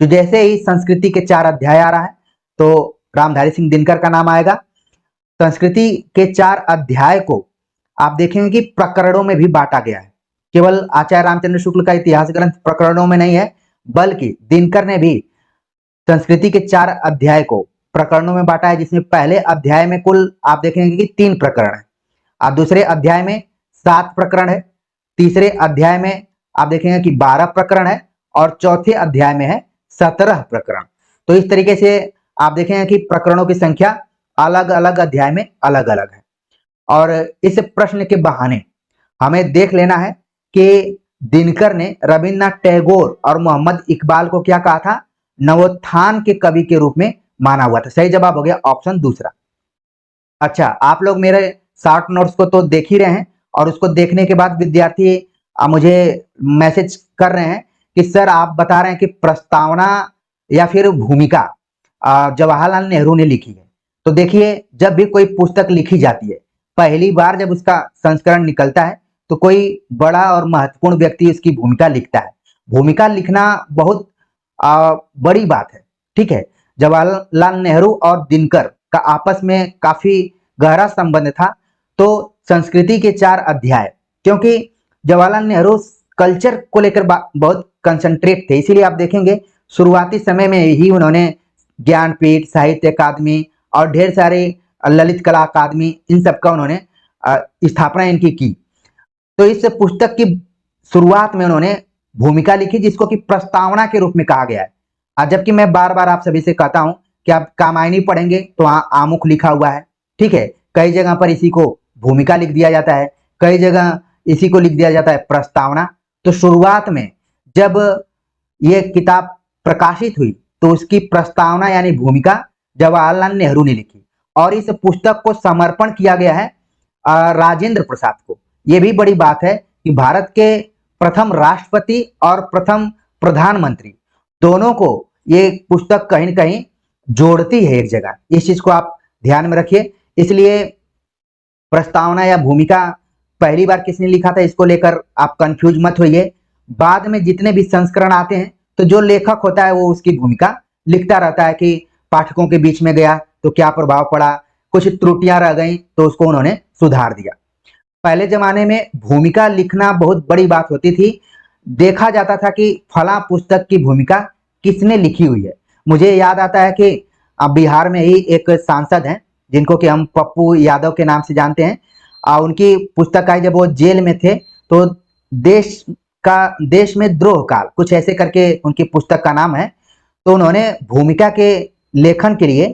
तो जैसे ही संस्कृति के 4 अध्याय आ रहा है तो रामधारी सिंह दिनकर का नाम आएगा। संस्कृति के 4 अध्याय को आप देखेंगे कि प्रकरणों में भी बांटा गया है। केवल आचार्य रामचंद्र शुक्ल का इतिहास ग्रंथ प्रकरणों में नहीं है, बल्कि दिनकर ने भी संस्कृति के 4 अध्याय को प्रकरणों में बांटा है, जिसमें पहले अध्याय में कुल आप देखेंगे कि 3 प्रकरण है, और दूसरे अध्याय में 7 प्रकरण है, तीसरे अध्याय में आप देखेंगे कि 12 प्रकरण है, और चौथे अध्याय में है 17 प्रकरण। तो इस तरीके से आप देखेंगे कि प्रकरणों की संख्या अलग अलग अध्याय में अलग अलग है। और इस प्रश्न के बहाने हमें देख लेना है कि दिनकर ने रविन्द्रनाथ टैगोर और मोहम्मद इकबाल को क्या कहा था, नवोत्थान के कवि के रूप में माना हुआ था। सही जवाब हो गया ऑप्शन दूसरा। अच्छा, आप लोग मेरे शॉर्ट नोट्स को तो देख ही रहे हैं, और उसको देखने के बाद विद्यार्थी मुझे मैसेज कर रहे हैं कि सर आप बता रहे हैं कि प्रस्तावना या फिर भूमिका जवाहरलाल नेहरू ने लिखी है। तो देखिए, जब भी कोई पुस्तक लिखी जाती है, पहली बार जब उसका संस्करण निकलता है तो कोई बड़ा और महत्वपूर्ण व्यक्ति उसकी भूमिका लिखता है। भूमिका लिखना बहुत बड़ी बात है, ठीक है। जवाहरलाल नेहरू और दिनकर का आपस में काफी गहरा संबंध था। तो संस्कृति के 4 अध्याय, क्योंकि जवाहरलाल नेहरू कल्चर को लेकर बहुत कंसंट्रेट थे, इसीलिए आप देखेंगे शुरुआती समय में ही उन्होंने ज्ञानपीठ, साहित्य अकादमी और ढेर सारे ललित कला अकादमी, इन सब का उन्होंने स्थापना इनकी की। तो इस पुस्तक की शुरुआत में उन्होंने भूमिका लिखी, जिसको कि प्रस्तावना के रूप में कहा गया है। जबकि मैं बार बार आप सभी से कहता हूं कि आप कामायनी पढ़ेंगे तो वहां आमुख लिखा हुआ है, ठीक है। कई जगह पर इसी को भूमिका लिख दिया जाता है, कई जगह इसी को लिख दिया जाता है प्रस्तावना। तो शुरुआत में जब ये किताब प्रकाशित हुई तो उसकी प्रस्तावना यानी भूमिका जवाहरलाल नेहरू ने लिखी, और इस पुस्तक को समर्पण किया गया है राजेंद्र प्रसाद को। यह भी बड़ी बात है कि भारत के प्रथम राष्ट्रपति और प्रथम प्रधानमंत्री दोनों को ये पुस्तक कहीं न कहीं जोड़ती है एक जगह। इस चीज को आप ध्यान में रखिए। इसलिए प्रस्तावना या भूमिका पहली बार किसने लिखा था, इसको लेकर आप कंफ्यूज मत होइए। बाद में जितने भी संस्करण आते हैं तो जो लेखक होता है वो उसकी भूमिका लिखता रहता है कि पाठकों के बीच में गया तो क्या प्रभाव पड़ा, कुछ त्रुटियां रह गई तो उसको उन्होंने सुधार दिया। पहले जमाने में भूमिका लिखना बहुत बड़ी बात होती थी। देखा जाता था कि फला पुस्तक की भूमिका किसने लिखी हुई है। मुझे याद आता है कि बिहार में ही एक सांसद हैं जिनको कि हम पप्पू यादव के नाम से जानते हैं। उनकी पुस्तक आई जब वो जेल में थे, तो देश में द्रोह काल कुछ ऐसे करके उनकी पुस्तक का नाम है। तो उन्होंने भूमिका के लेखन के लिए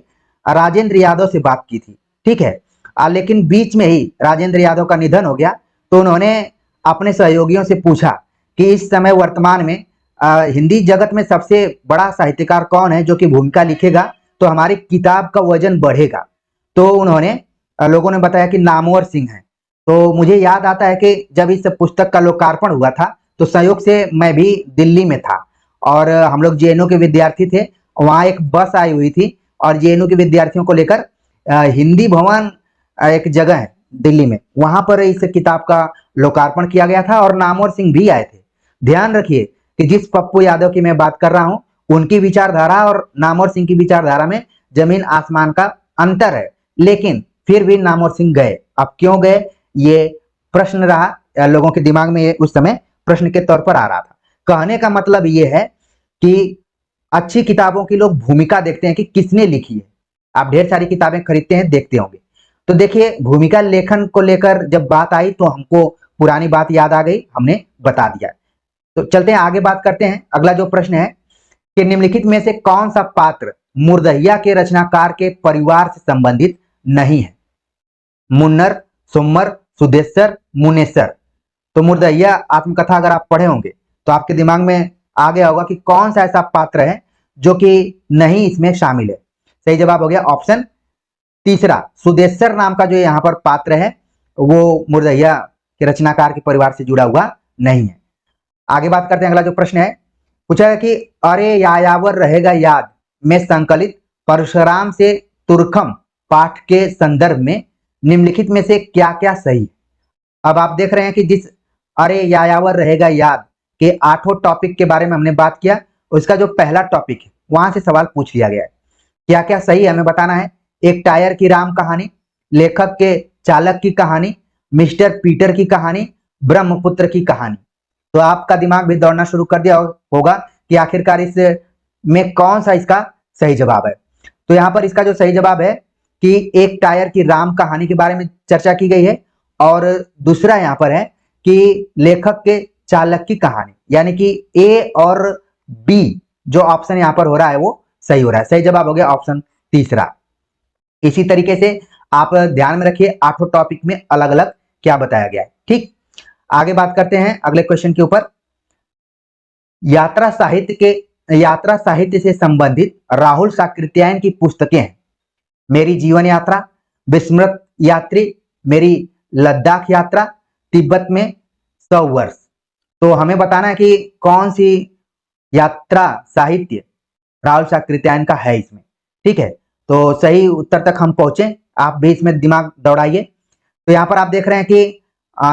राजेंद्र यादव से बात की थी, ठीक है। लेकिन बीच में ही राजेंद्र यादव का निधन हो गया। तो उन्होंने अपने सहयोगियों से पूछा कि इस समय वर्तमान में हिंदी जगत में सबसे बड़ा साहित्यकार कौन है जो कि भूमिका लिखेगा तो हमारी किताब का वजन बढ़ेगा। तो उन्होंने लोगों ने बताया कि नामवर सिंह है। तो मुझे याद आता है कि जब इस पुस्तक का लोकार्पण हुआ था तो संयोग से मैं भी दिल्ली में था, और हम लोग जेएनयू के विद्यार्थी थे। वहाँ एक बस आई हुई थी और जेएनयू के विद्यार्थियों को लेकर हिंदी भवन एक जगह है दिल्ली में, वहां पर इस किताब का लोकार्पण किया गया था और नामवर सिंह भी आए थे। ध्यान रखिए कि जिस पप्पू यादव की मैं बात कर रहा हूं उनकी विचारधारा और नामवर सिंह की विचारधारा में जमीन आसमान का अंतर है, लेकिन फिर भी नामवर सिंह गए। अब क्यों गए ये प्रश्न रहा लोगों के दिमाग में, ये उस समय प्रश्न के तौर पर आ रहा था। कहने का मतलब ये है कि अच्छी किताबों की लोग भूमिका देखते हैं कि किसने लिखी है। आप ढेर सारी किताबें खरीदते हैं, देखते होंगे। तो देखिए, भूमिका लेखन को लेकर जब बात आई तो हमको पुरानी बात याद आ गई, हमने बता दिया। तो चलते हैं आगे, बात करते हैं। अगला जो प्रश्न है कि निम्नलिखित में से कौन सा पात्र मुर्दहिया के रचनाकार के परिवार से संबंधित नहीं है? मुन्नर, सुम्मर, सुदेश्वर, मुनेसर। तो मुर्दहिया आत्मकथा अगर आप पढ़े होंगे तो आपके दिमाग में आ गया होगा कि कौन सा ऐसा पात्र है जो कि नहीं इसमें शामिल है। सही जवाब हो गया ऑप्शन तीसरा, सुदेश्वर नाम का जो यहाँ पर पात्र है वो मुर्दहिया के रचनाकार के परिवार से जुड़ा हुआ नहीं है। आगे बात करते हैं। अगला जो प्रश्न है पूछा है कि अरे यायावर रहेगा याद में संकलित परशुराम से तुर्खम पाठ के संदर्भ में निम्नलिखित में से क्या क्या सही है? अब आप देख रहे हैं कि जिस अरे यायावर रहेगा याद कि 8 टॉपिक के बारे में हमने बात किया, उसका जो पहला टॉपिक है वहां से सवाल पूछ लिया गया है। क्या क्या सही है हमें बताना है। एक टायर की राम कहानी, लेखक के चालक की कहानी, मिस्टर पीटर की कहानी, ब्रह्मपुत्र की कहानी। तो आपका दिमाग भी दौड़ना शुरू कर दिया होगा कि आखिरकार इस में कौन सा इसका सही जवाब है। तो यहाँ पर इसका जो सही जवाब है कि एक टायर की राम कहानी के बारे में चर्चा की गई है, और दूसरा यहाँ पर है कि लेखक के चालक की कहानी, यानी कि ए और बी जो ऑप्शन यहाँ पर हो रहा है वो सही हो रहा है। सही जवाब हो गया ऑप्शन तीसरा। इसी तरीके से आप ध्यान में रखिए 8 टॉपिक में अलग अलग क्या बताया गया है। ठीक, आगे बात करते हैं अगले क्वेश्चन के ऊपर। यात्रा साहित्य से संबंधित राहुल साकृत्यायन की पुस्तकें हैं। मेरी जीवन यात्रा, विस्मृत यात्री, मेरी लद्दाख यात्रा, तिब्बत में 100 वर्ष। तो हमें बताना है कि कौन सी यात्रा साहित्य राहुल साकृत्यायन का है इसमें। ठीक है, तो सही उत्तर तक हम पहुंचे, आप भी इसमें दिमाग दौड़ाइए। तो यहाँ पर आप देख रहे हैं कि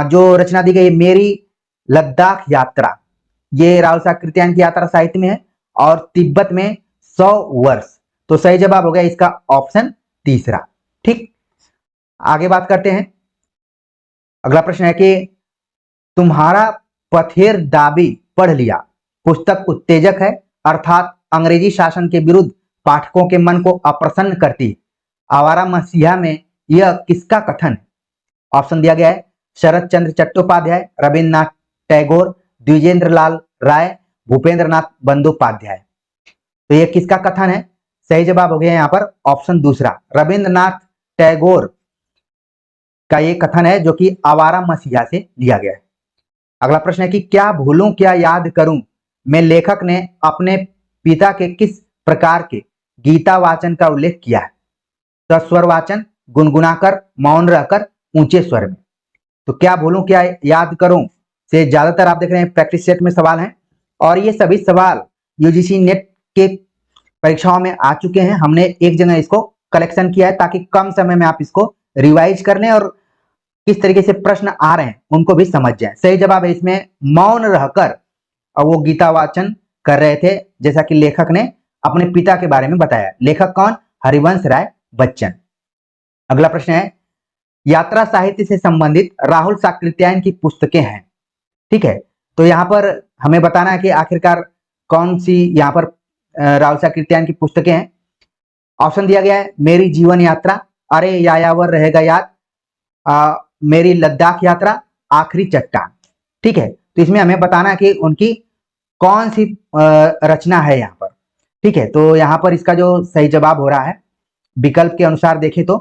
जो रचना दी गई मेरी लद्दाख यात्रा, ये राहुल साकृत्यायन की यात्रा साहित्य में है, और तिब्बत में 100 वर्ष। तो सही जवाब हो गया इसका ऑप्शन तीसरा। ठीक, आगे बात करते हैं। अगला प्रश्न है कि तुम्हारा पथेर दाबी पढ़ लिया पुस्तक उत्तेजक है, अर्थात अंग्रेजी शासन के विरुद्ध पाठकों के मन को अप्रसन्न करती है। आवारा मसीहा में यह किसका कथन है? ऑप्शन दिया गया है शरत चंद्र चट्टोपाध्याय, रविन्द्रनाथ टैगोर, द्विजेंद्र लाल राय, भूपेंद्र नाथ बंदोपाध्याय। तो ये किसका कथन है? सही जवाब हो गया यहाँ पर ऑप्शन दूसरा, रविन्द्रनाथ टैगोर का ये कथन है, जो कि आवारा मसीहा से लिया गया है। अगला प्रश्न है कि क्या भूलूं क्या याद करूं में लेखक ने अपने पिता के किस प्रकार के गीता वाचन का उल्लेख किया है? सस्वर वाचन, गुनगुनाकर, मौन रहकर, ऊंचे स्वर में। तो क्या भूलूं क्या याद करूं से ज्यादातर आप देख रहे हैं प्रैक्टिस सेट में सवाल हैं, और ये सभी सवाल यूजीसी नेट के परीक्षाओं में आ चुके हैं। हमने एक जगह इसको कलेक्शन किया है ताकि कम समय में आप इसको रिवाइज कर लें और किस तरीके से प्रश्न आ रहे हैं उनको भी समझ जाएं। सही जवाब है इसमें मौन रहकर, और वो गीता वाचन कर रहे थे, जैसा कि लेखक ने अपने पिता के बारे में बताया। लेखक कौन? हरिवंश राय बच्चन। अगला प्रश्न है यात्रा साहित्य से संबंधित राहुल साकृत्यायन की पुस्तकें हैं। ठीक है, तो यहाँ पर हमें बताना है कि आखिरकार कौन सी यहाँ पर राहुल साकृत्यायन की पुस्तकें हैं। ऑप्शन दिया गया है मेरी जीवन यात्रा, अरे यायावर रहेगा याद, मेरी लद्दाख यात्रा, आखिरी चट्टान। ठीक है, तो इसमें हमें बताना है कि उनकी कौन सी रचना है यहाँ पर। ठीक है, तो यहाँ पर इसका जो सही जवाब हो रहा है विकल्प के अनुसार देखें तो,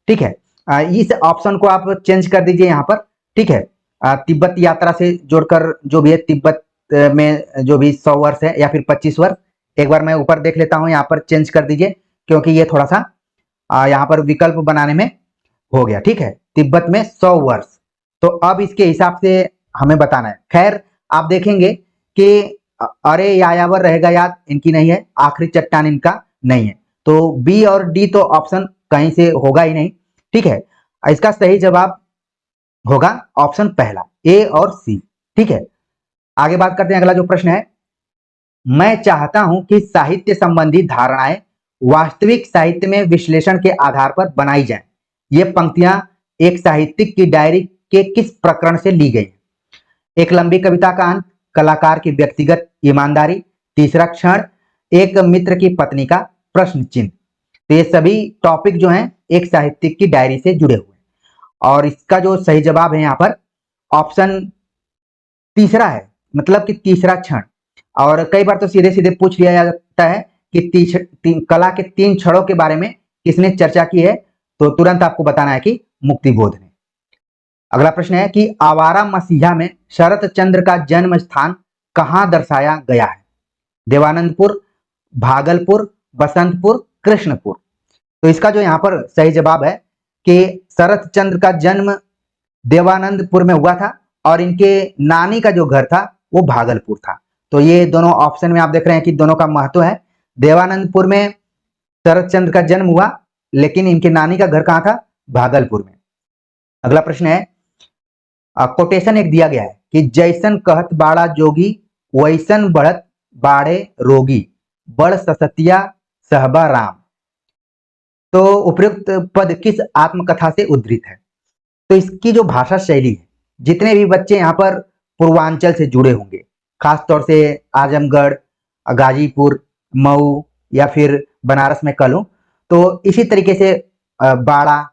ठीक है, इस ऑप्शन को आप चेंज कर दीजिए यहाँ पर। ठीक है, तिब्बत यात्रा से जोड़कर जो भी है, तिब्बत में जो भी 100 वर्ष है या फिर 25 वर्ष, एक बार मैं ऊपर देख लेता हूँ, यहाँ पर चेंज कर दीजिए क्योंकि ये थोड़ा सा यहाँ पर विकल्प बनाने में हो गया। ठीक है, तिब्बत में 100 वर्ष, तो अब इसके हिसाब से हमें बताना है। खैर आप देखेंगे कि अरे यायावर रहेगा याद इनकी नहीं है, आखिरी चट्टान इनका नहीं है, तो बी और डी तो ऑप्शन कहीं से होगा ही नहीं। ठीक है, इसका सही जवाब होगा ऑप्शन पहला, ए और सी। ठीक है, आगे बात करते हैं। अगला जो प्रश्न है, मैं चाहता हूं कि साहित्य संबंधी धारणाएं वास्तविक साहित्य में विश्लेषण के आधार पर बनाई जाएं। ये पंक्तियां एक साहित्यिक की डायरी के किस प्रकरण से ली गई? एक लंबी कविता का अंत, कलाकार की व्यक्तिगत ईमानदारी, तीसरा क्षण, एक मित्र की पत्नी का प्रश्न चिन्ह। तो ये सभी टॉपिक जो हैं एक साहित्यिक की डायरी से जुड़े हुए हैं, और इसका जो सही जवाब है यहाँ पर ऑप्शन तीसरा है, मतलब कि तीसरा क्षण। और कई बार तो सीधे सीधे पूछ लिया जाता है कि कला के 3 क्षणों के बारे में किसने चर्चा की है, तो तुरंत आपको बताना है कि मुक्तिबोध ने। अगला प्रश्न है कि आवारा मसीहा में शरत चंद्र का जन्म स्थान कहां दर्शाया गया है? देवानंदपुर, भागलपुर, बसंतपुर, कृष्णपुर। तो इसका जो यहाँ पर सही जवाब है कि शरत चंद्र का जन्म देवानंदपुर में हुआ था, और इनके नानी का जो घर था वो भागलपुर था। तो ये दोनों ऑप्शन में आप देख रहे हैं कि दोनों का महत्व है। देवानंदपुर में शरत चंद्र का जन्म हुआ, लेकिन इनके नानी का घर कहाँ था? भागलपुर में। अगला प्रश्न है, कोटेशन एक दिया गया है कि जैसन कहत बाड़ा जोगी वैसन बढ़त बाड़े रोगी, बड़ ससतिया सहबा राम। तो उपयुक्त पद किस आत्मकथा से उद्धृत है? तो इसकी जो भाषा शैली है, जितने भी बच्चे यहाँ पर पूर्वांचल से जुड़े होंगे, खासतौर से आजमगढ़, गाजीपुर, मऊ या फिर बनारस में कलूं, तो इसी तरीके से बाड़ा,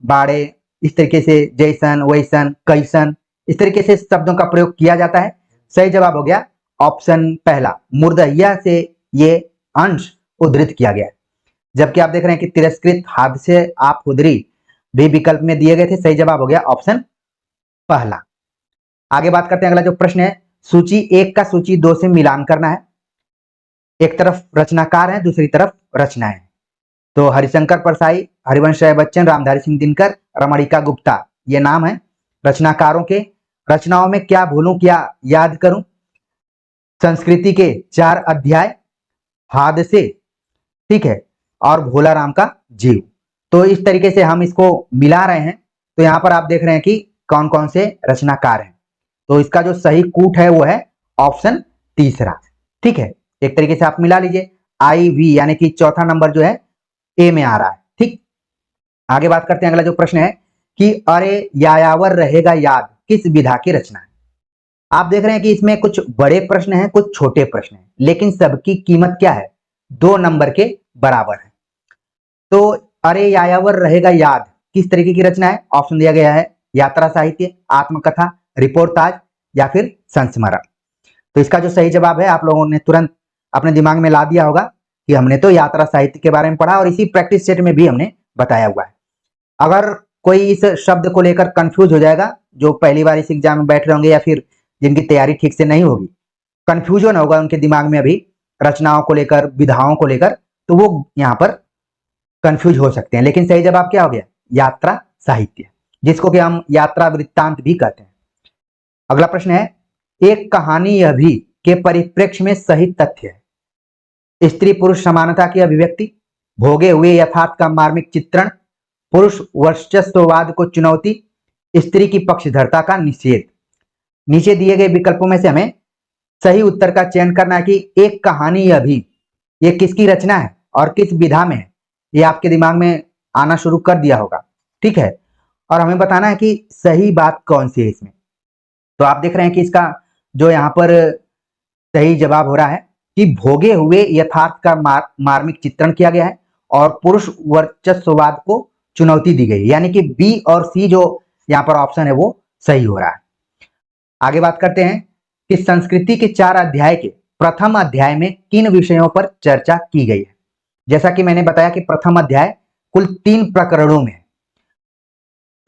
बाड़े, इस तरीके से जैसन, वैसन, कैसन, इस तरीके से शब्दों का प्रयोग किया जाता है। सही जवाब हो गया ऑप्शन पहला, मूर्धन्य से ये अंश उद्धृत किया गया है। जबकि आप देख रहे हैं कि तिरस्कृत, हादसे, आप खुदरी भी विकल्प में दिए गए थे। सही जवाब हो गया ऑप्शन पहला। आगे बात करते हैं, अगला जो प्रश्न है, सूची 1 का सूची 2 से मिलान करना है। एक तरफ रचनाकार है, दूसरी तरफ रचना है। तो हरिशंकर परसाई, हरिवंश राय बच्चन, रामधारी सिंह दिनकर, रमणिका गुप्ता, ये नाम है रचनाकारों के। रचनाओं में क्या भूलूं क्या याद करूं, संस्कृति के 4 अध्याय, हादसे, ठीक है, और भोला राम का जीव। तो इस तरीके से हम इसको मिला रहे हैं। तो यहाँ पर आप देख रहे हैं कि कौन कौन से रचनाकार हैं। तो इसका जो सही कूट है वो है ऑप्शन तीसरा, ठीक है। एक तरीके से आप मिला लीजिए, IV यानी कि चौथा नंबर जो है ए में आ रहा है, ठीक। आगे बात करते हैं, अगला जो प्रश्न है कि अरे यायावर रहेगा याद किस विधा की रचना है। आप देख रहे हैं कि इसमें कुछ बड़े प्रश्न हैं, कुछ छोटे प्रश्न हैं, लेकिन सबकी कीमत क्या है, 2 नंबर के बराबर है। तो अरे यायावर रहेगा याद किस तरीके की रचना है? ऑप्शन दिया गया है यात्रा साहित्य, आत्मकथा, रिपोर्टाज या फिर संस्मरण। तो इसका जो सही जवाब है, आप लोगों ने तुरंत अपने दिमाग में ला दिया होगा कि हमने तो यात्रा साहित्य के बारे में पढ़ा और इसी प्रैक्टिस सेट में भी हमने बताया हुआ है। अगर कोई इस शब्द को लेकर कंफ्यूज हो जाएगा, जो पहली बार इस एग्जाम में बैठ रहे होंगे या फिर जिनकी तैयारी ठीक से नहीं होगी, कंफ्यूजन होगा उनके दिमाग में अभी रचनाओं को लेकर, विधाओं को लेकर, तो वो यहाँ पर कंफ्यूज हो सकते हैं। लेकिन सही जवाब क्या हो गया? यात्रा साहित्य, जिसको कि हम यात्रा वृत्तांत भी कहते हैं। अगला प्रश्न है, एक कहानी यह भी के परिप्रेक्ष्य में सही तथ्य है। स्त्री पुरुष समानता की अभिव्यक्ति, भोगे हुए यथार्थ का मार्मिक चित्रण, पुरुष वर्चस्ववाद को चुनौती, स्त्री की पक्षधरता का निषेध। नीचे दिए गए विकल्पों में से हमें सही उत्तर का चयन करना है कि एक कहानी यह भी, ये किसकी रचना है और किस विधा में है। ये आपके दिमाग में आना शुरू कर दिया होगा, ठीक है। और हमें बताना है कि सही बात कौन सी है इसमें। तो आप देख रहे हैं कि इसका जो यहाँ पर सही जवाब हो रहा है कि भोगे हुए यथार्थ का मार्मिक चित्रण किया गया है और पुरुष वर्चस्ववाद को चुनौती दी गई, यानी कि बी और सी जो यहाँ पर ऑप्शन है वो सही हो रहा है। आगे बात करते हैं कि संस्कृति के 4 अध्याय के प्रथम अध्याय में किन विषयों पर चर्चा की गई है। जैसा कि मैंने बताया कि प्रथम अध्याय कुल 3 प्रकरणों में है।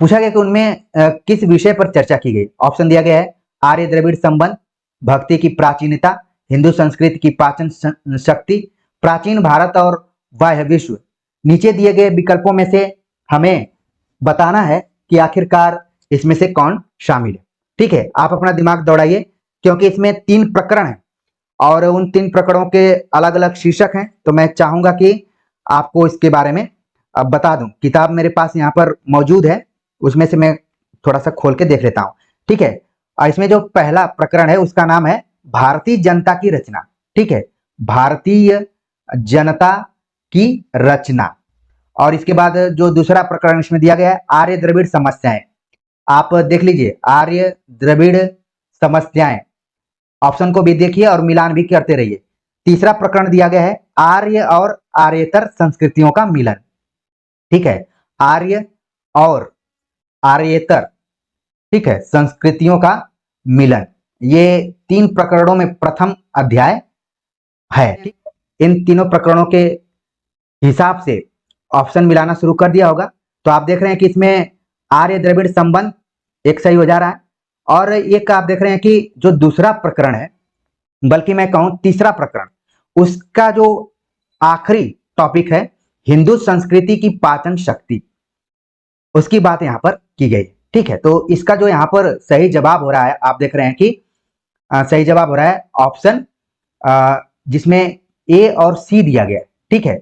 पूछा गया कि उनमें किस विषय पर चर्चा की गई। ऑप्शन दिया गया है आर्य द्रविड़ संबंध, भक्ति की प्राचीनता, हिंदू संस्कृति की पाचन शक्ति, प्राचीन भारत और बाह्य विश्व। नीचे दिए गए विकल्पों में से हमें बताना है कि आखिरकार इसमें से कौन शामिल है, ठीक है। आप अपना दिमाग दौड़ाइए, क्योंकि इसमें 3 प्रकरण हैं और उन 3 प्रकरणों के अलग अलग शीर्षक हैं। तो मैं चाहूंगा कि आपको इसके बारे में अब बता दूं। किताब मेरे पास यहाँ पर मौजूद है, उसमें से मैं थोड़ा सा खोल के देख लेता हूं, ठीक है। और इसमें जो पहला प्रकरण है उसका नाम है भारतीय जनता की रचना, ठीक है, भारतीय जनता की रचना। और इसके बाद जो दूसरा प्रकरण इसमें दिया गया है आर्य द्रविड़ समस्याएं। आप देख लीजिए, आर्य द्रविड़ समस्याएं, ऑप्शन को भी देखिए और मिलान भी करते रहिए। तीसरा प्रकरण दिया गया है आर्य और आर्येतर संस्कृतियों का मिलन, ठीक है, आर्य और आर्येतर, ठीक है, संस्कृतियों का मिलन। ये 3 प्रकरणों में प्रथम अध्याय है। इन तीनों प्रकरणों के हिसाब से ऑप्शन मिलाना शुरू कर दिया होगा। तो आप देख रहे हैं कि इसमें आर्य द्रविड़ संबंध एक सही हो जा रहा है, और एक आप देख रहे हैं कि जो दूसरा प्रकरण है, बल्कि मैं कहूं तीसरा प्रकरण, उसका जो आखिरी टॉपिक है हिंदू संस्कृति की पाचन शक्ति, उसकी बात यहां पर की गई, ठीक है। तो इसका जो यहां पर सही जवाब हो रहा है, आप देख रहे हैं कि सही जवाब हो रहा है ऑप्शन जिसमें ए और सी दिया गया, ठीक है।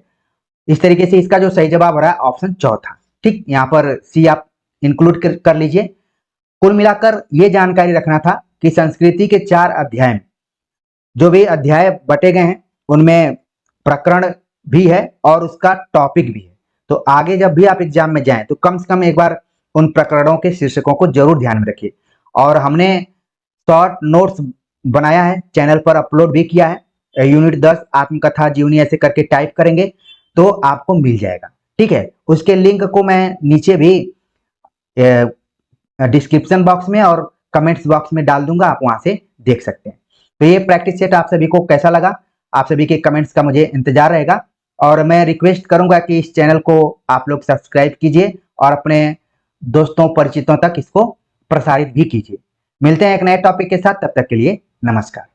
इस तरीके से इसका जो सही जवाब हो रहा है ऑप्शन चौथा, ठीक। यहाँ पर सी आप इंक्लूड कर लीजिए। कुल मिलाकर ये जानकारी रखना था कि संस्कृति के 4 अध्याय में जो भी अध्याय बटे गए हैं उनमें प्रकरण भी है और उसका टॉपिक भी है। तो आगे जब भी आप एग्जाम में जाएं तो कम से कम एक बार उन प्रकरणों के शीर्षकों को जरूर ध्यान में रखिए। और हमने शॉर्ट नोट्स बनाया है, चैनल पर अपलोड भी किया है। यूनिट 10 आत्मकथा जीवनी ऐसे करके टाइप करेंगे तो आपको मिल जाएगा, ठीक है। उसके लिंक को मैं नीचे भी डिस्क्रिप्शन बॉक्स में और कमेंट्स बॉक्स में डाल दूंगा, आप वहां से देख सकते हैं। तो ये प्रैक्टिस सेट आप सभी को कैसा लगा, आप सभी के कमेंट्स का मुझे इंतजार रहेगा। और मैं रिक्वेस्ट करूंगा कि इस चैनल को आप लोग सब्सक्राइब कीजिए और अपने दोस्तों परिचितों तक इसको प्रसारित भी कीजिए। मिलते हैं एक नए टॉपिक के साथ, तब तक के लिए नमस्कार।